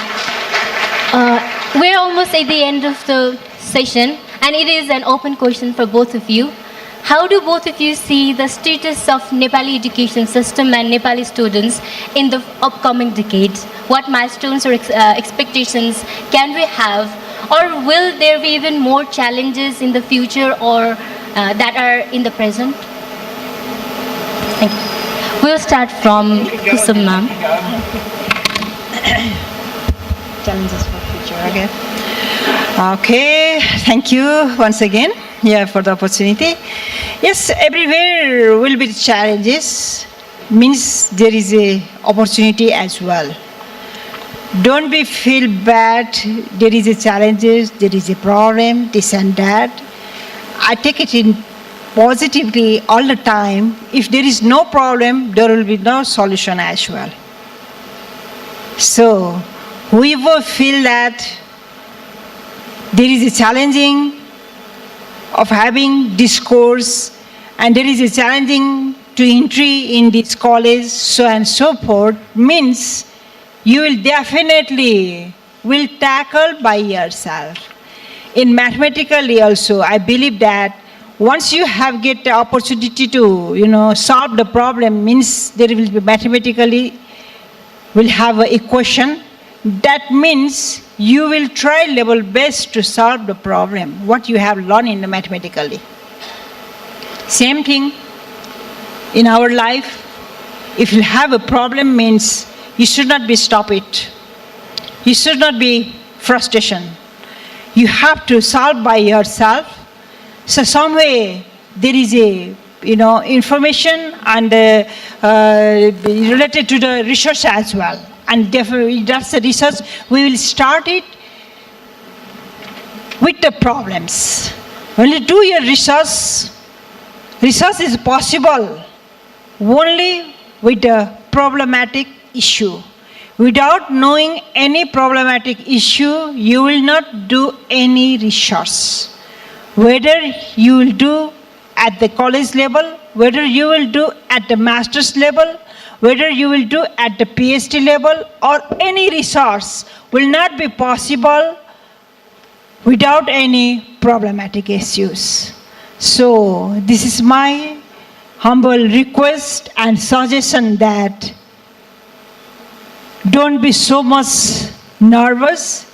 We're almost at the end of the session, and it is an open question for both of you. How do both of you see the status of Nepali education system and Nepali students in the upcoming decade? What milestones or expectations can we have? Or will there be even more challenges in the future or that are in the present? Thank you. We'll start from Kusum ma'am. Challenges for future, okay. Okay, thank you once again for the opportunity. Yes, everywhere will be challenges, means there is a opportunity as well. Don't be feel bad, there is a challenges, there is a problem, this and that. I take it in positively all the time. If there is no problem, there will be no solution as well. So, whoever feel that there is a challenging of having discourse and there is a challenging to entry in this college, so and so forth, means you will definitely will tackle by yourself. In mathematically also, I believe that once you have get the opportunity to solve the problem, means there will be mathematically will have an equation. That means you will try level best to solve the problem, what you have learned in the mathematically. Same thing in our life. If you have a problem, means you should not be stop it. You should not be frustration. You have to solve by yourself. So some way there is a information and related to the research as well. And definitely that's the research. We will start it with the problems. When you do your research, research is possible only with the problematic issue. Without knowing any problematic issue, you will not do any research. Whether you will do at the college level, whether you will do at the master's level, whether you will do at the PhD level, or any resource will not be possible without any problematic issues. So this is my humble request and suggestion that don't be so much nervous,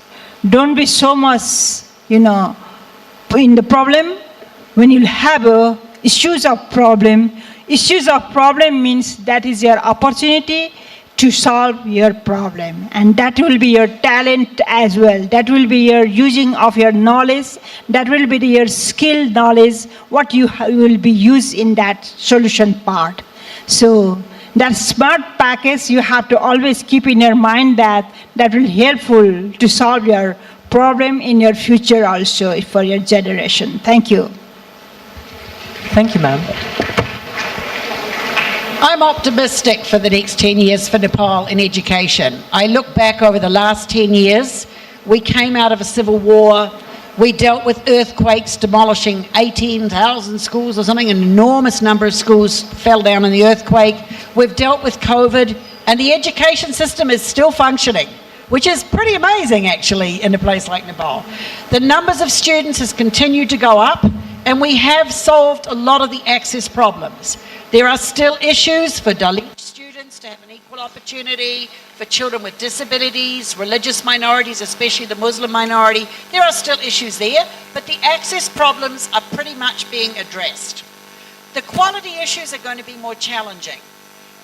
don't be so much, in the problem. When you have issues of problem means that is your opportunity to solve your problem. And that will be your talent as well. That will be your using of your knowledge. That will be your skill knowledge, what you will be used in that solution part. So that smart package you have to always keep in your mind that will helpful to solve your problem in your future also for your generation. Thank you. Thank you, ma'am. I'm optimistic for the next 10 years for Nepal in education. I look back over the last 10 years. We came out of a civil war. We dealt with earthquakes demolishing 18,000 schools or something. An enormous number of schools fell down in the earthquake. We've dealt with COVID, and the education system is still functioning, which is pretty amazing actually in a place like Nepal. The numbers of students has continued to go up, and we have solved a lot of the access problems. There are still issues for Dalit students to have an equal opportunity, for children with disabilities, religious minorities, especially the Muslim minority. There are still issues there, but the access problems are pretty much being addressed. The quality issues are going to be more challenging,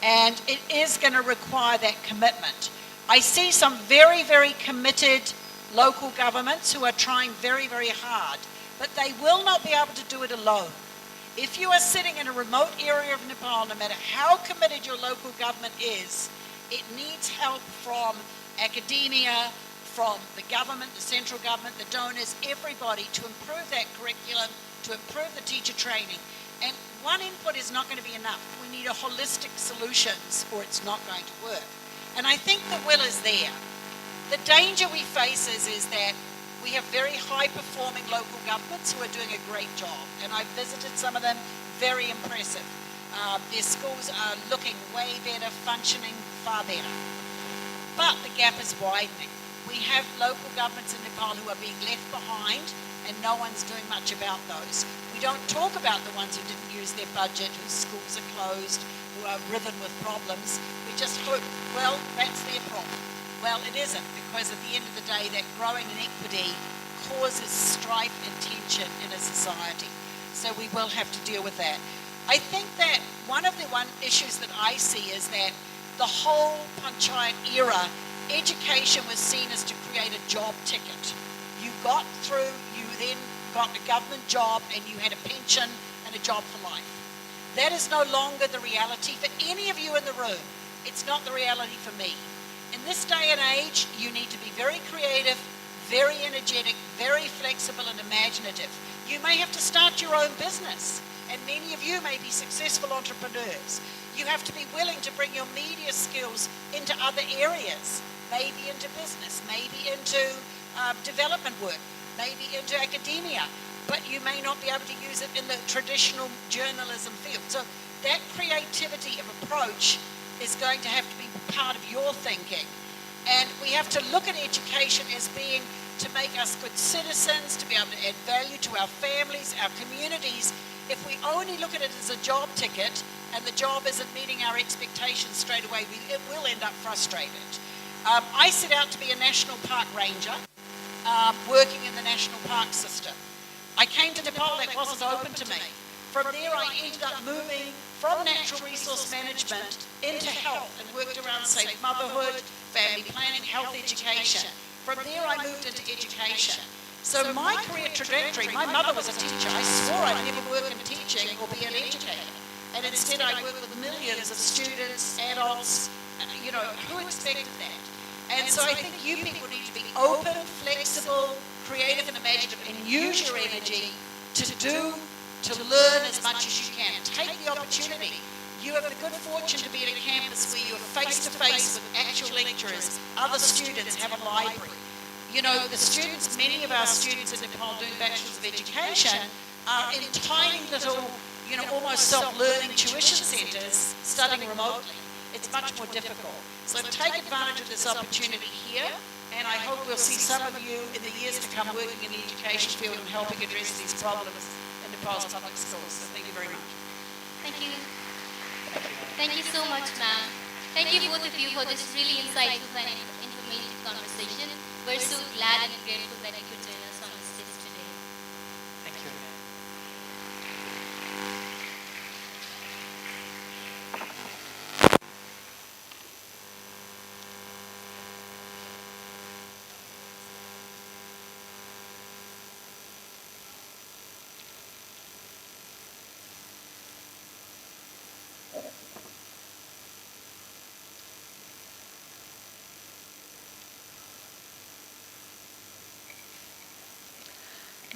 and it is going to require that commitment. I see some very, very committed local governments who are trying very, very hard, but they will not be able to do it alone. If you are sitting in a remote area of Nepal, no matter how committed your local government is, it needs help from academia, from the government, the central government, the donors, everybody to improve that curriculum, to improve the teacher training. And one input is not going to be enough. We need a holistic solutions or it's not going to work. And I think the will is there. The danger we face is that we have very high-performing local governments who are doing a great job, and I've visited some of them, very impressive. Their schools are looking way better, functioning far better. But the gap is widening. We have local governments in Nepal who are being left behind, and no one's doing much about those. We don't talk about the ones who didn't use their budget, whose schools are closed, who are riven with problems. We just hope, well, that's their problem. Well, it isn't, because at the end of the day, that growing inequity causes strife and tension in a society. So we will have to deal with that. I think that one of the issues that I see is that the whole Panchayat era, education was seen as to create a job ticket. You got through, you then got a government job, and you had a pension and a job for life. That is no longer the reality for any of you in the room. It's not the reality for me. In this day and age, you need to be very creative, very energetic, very flexible and imaginative. You may have to start your own business, and many of you may be successful entrepreneurs. You have to be willing to bring your media skills into other areas, maybe into business, maybe into development work, maybe into academia, but you may not be able to use it in the traditional journalism field. So that creativity of approach is going to have to be part of your thinking. And we have to look at education as being to make us good citizens, to be able to add value to our families, our communities. If we only look at it as a job ticket and the job isn't meeting our expectations straight away, it will end up frustrated. I set out to be a national park ranger, working in the national park system. I came to Nepal, that wasn't open to me. From there I ended up moving from natural resource management into health and worked around safe motherhood, family planning, health education. From there I moved into education. So my career trajectory, my mother was a teacher. I swore I'd never work in teaching or be an educator. And instead I work with millions of students, adults, who expected that? And so I think you people need to be open, flexible, creative and imaginative, and use your energy to learn as much as you can. Take the opportunity. You have the good fortune to be at a campus where you're face-to-face with actual lecturers. Other students have a library. The students, many of our students in Nepal doing Bachelors of Education are in tiny little, almost self-learning tuition centres studying remotely. It's much more difficult. So take advantage of this opportunity here, and I hope we'll see some of you in the years to come working in the education field and helping address these problems in Nepal's public schools. So thank you very much. Thank you. Thank you so much, ma'am. Thank you both of you for this really insightful and informative conversation. We're so glad and grateful that you could join us on this stage today. Thank you.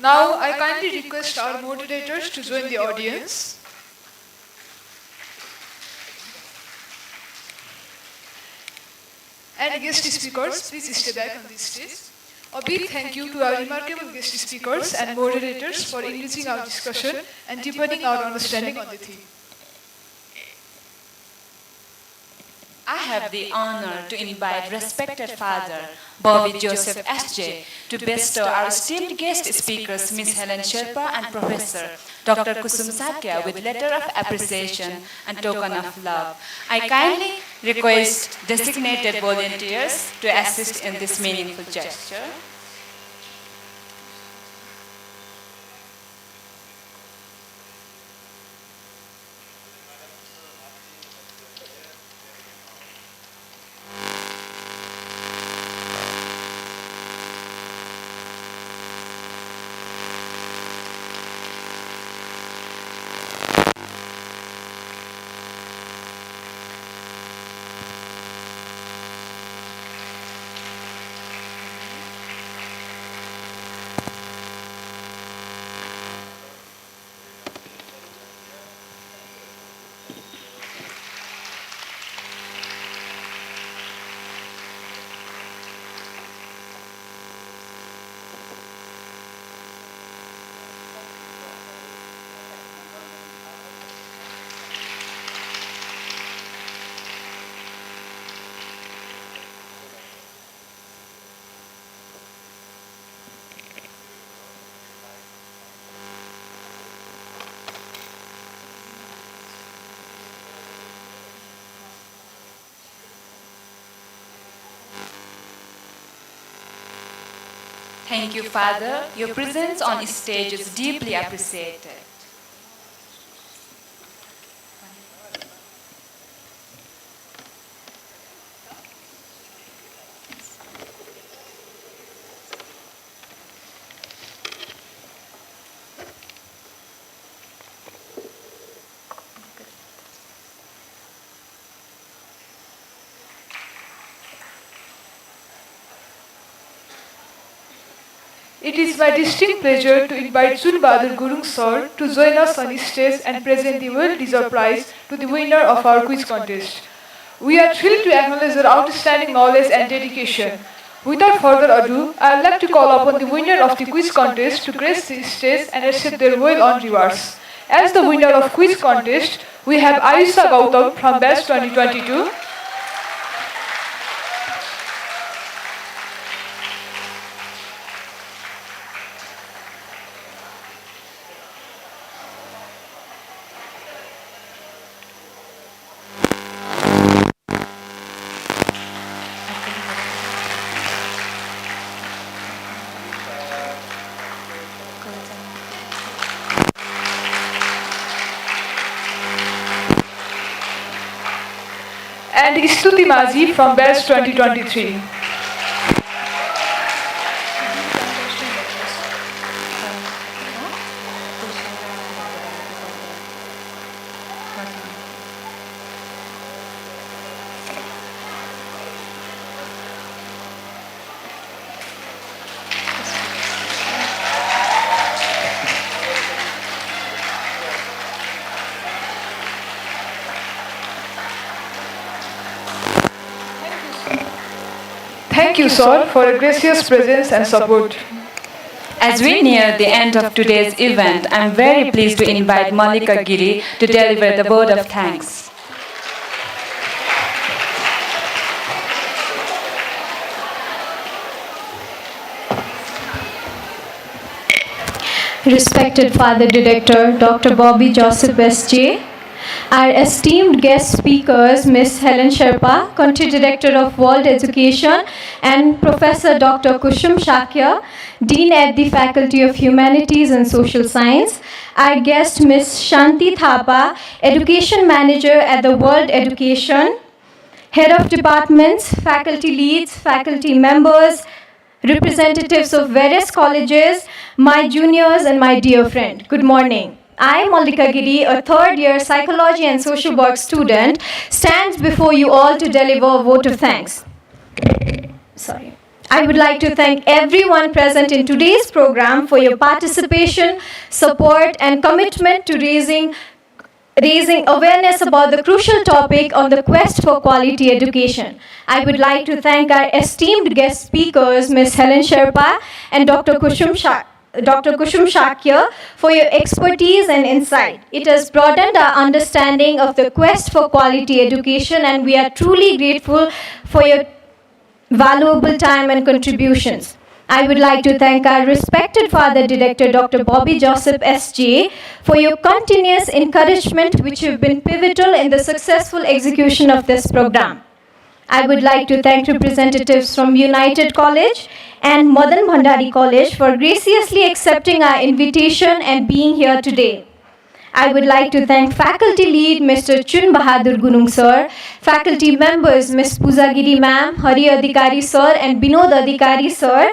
Now, I kindly request our moderators to join the audience. And guest speakers, please stay back on this stage. A big thank you to our remarkable guest speakers and moderators for enriching our discussion and deepening our understanding on the theme. I have the honor to invite respected Father Bobby Joseph S.J. to bestow our esteemed guest speakers Ms. Helen Sherpa and Professor Dr. Kusum Satya with letter of appreciation and token of love. I kindly request designated volunteers to assist in this meaningful gesture. Thank you, Father. Your presence on stage is deeply appreciated. It is my distinct pleasure to invite Chun Bahadur Gurung Sir to join us on stage and present the well-deserved prize to the winner of our quiz contest. We are thrilled to acknowledge their outstanding knowledge and dedication. Without further ado, I would like to call upon the winner of the quiz contest to grace the stage and accept their well-earned rewards. As the winner of quiz contest, we have Ayusha Gautam from batch 2022. And Stuti Maji from batch 2023. Thank you, sir, for your gracious presence and support. As we near the end of today's event, I am very pleased to invite Malika Giri to deliver the word of thanks. Respected Father Director, Dr. Bobby Joseph S.J., our esteemed guest speakers, Ms. Helen Sherpa, Country Director of World Education, and Professor Dr. Kushum Shakya, Dean at the Faculty of Humanities and Social Science, our guest Ms. Shanti Thapa, Education Manager at the World Education, Head of Departments, Faculty Leads, Faculty Members, representatives of various colleges, my juniors and my dear friend. Good morning. I, Malika Giri, a third-year psychology and social work student, stands before you all to deliver a vote of thanks. I would like to thank everyone present in today's program for your participation, support, and commitment to raising awareness about the crucial topic on the quest for quality education. I would like to thank our esteemed guest speakers, Ms. Helen Sherpa and Dr. Kushum Shakya, for your expertise and insight. It has broadened our understanding of the quest for quality education, and we are truly grateful for your valuable time and contributions. I would like to thank our respected Father Director, Dr. Bobby Joseph S.J., for your continuous encouragement, which have been pivotal in the successful execution of this program. I would like to thank representatives from United College and Madan Bhandari College for graciously accepting our invitation and being here today. I would like to thank Faculty Lead Mr. Chun Bahadur Gurung Sir, Faculty Members Ms. Pujagiri Ma'am, Hari Adhikari Sir and Binod Adhikari Sir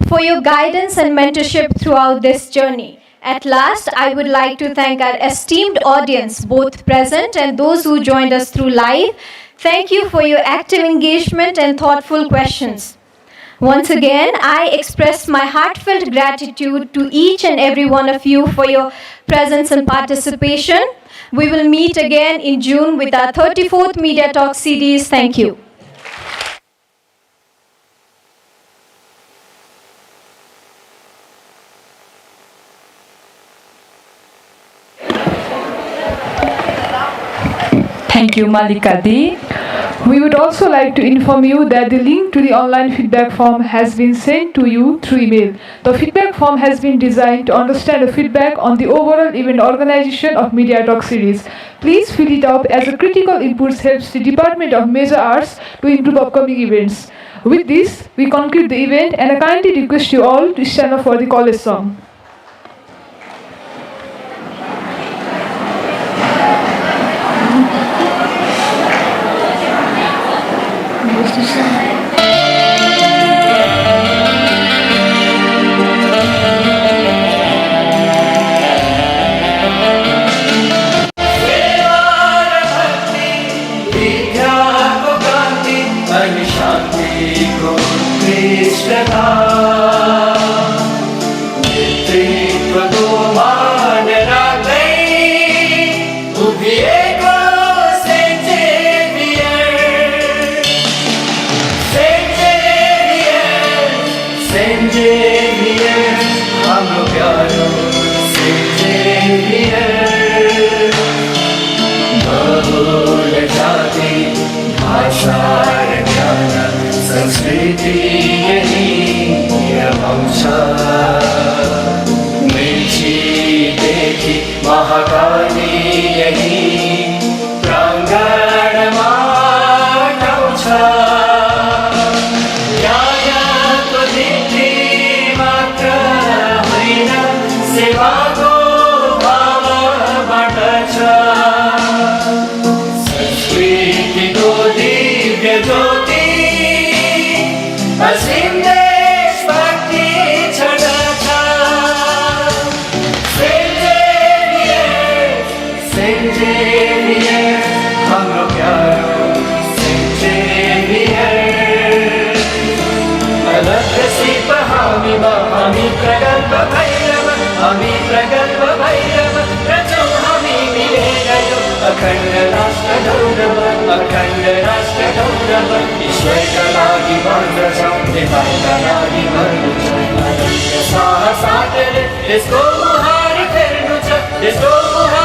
for your guidance and mentorship throughout this journey. At last, I would like to thank our esteemed audience, both present and those who joined us through live. Thank you for your active engagement and thoughtful questions. Once again, I express my heartfelt gratitude to each and every one of you for your presence and participation. We will meet again in June with our 34th Media Talk series. Thank you. Thank you, Malika Di. We would also like to inform you that the link to the online feedback form has been sent to you through email. The feedback form has been designed to understand the feedback on the overall event organization of Media Talk series. Please fill it up as a critical input helps the Department of Major Arts to improve upcoming events. With this, we conclude the event and I kindly request you all to stand up for the college song. शांति को Krishna Xavier, हाम्रो प्यारो Saint Xavier, बहुल जाति भाषा र ज्ञान संस्कृति यही रमाउँछ मेचीदेखि महाकाली यही प्राङ्गणमा गाउँछ यादको नीति मात्र होइन सेवाको भाव बाँड्छ संस्कृतिको दिव्य ज्योति असीम देशभक्ति छर्दछ Saint Xavier, हाम्रो प्यारो Saint Xavier, अलग सिप हामीमा हामी प्रगल्भ भैरव रचौँ हामी मिलेर यो अखण्ड राष्ट्र गौरव ईश्वरका लागि मर्दछौँ नेपालका लागि मर्दछौँ साहस साटेर देशको मुहार फेर्नु छ देशको मुहार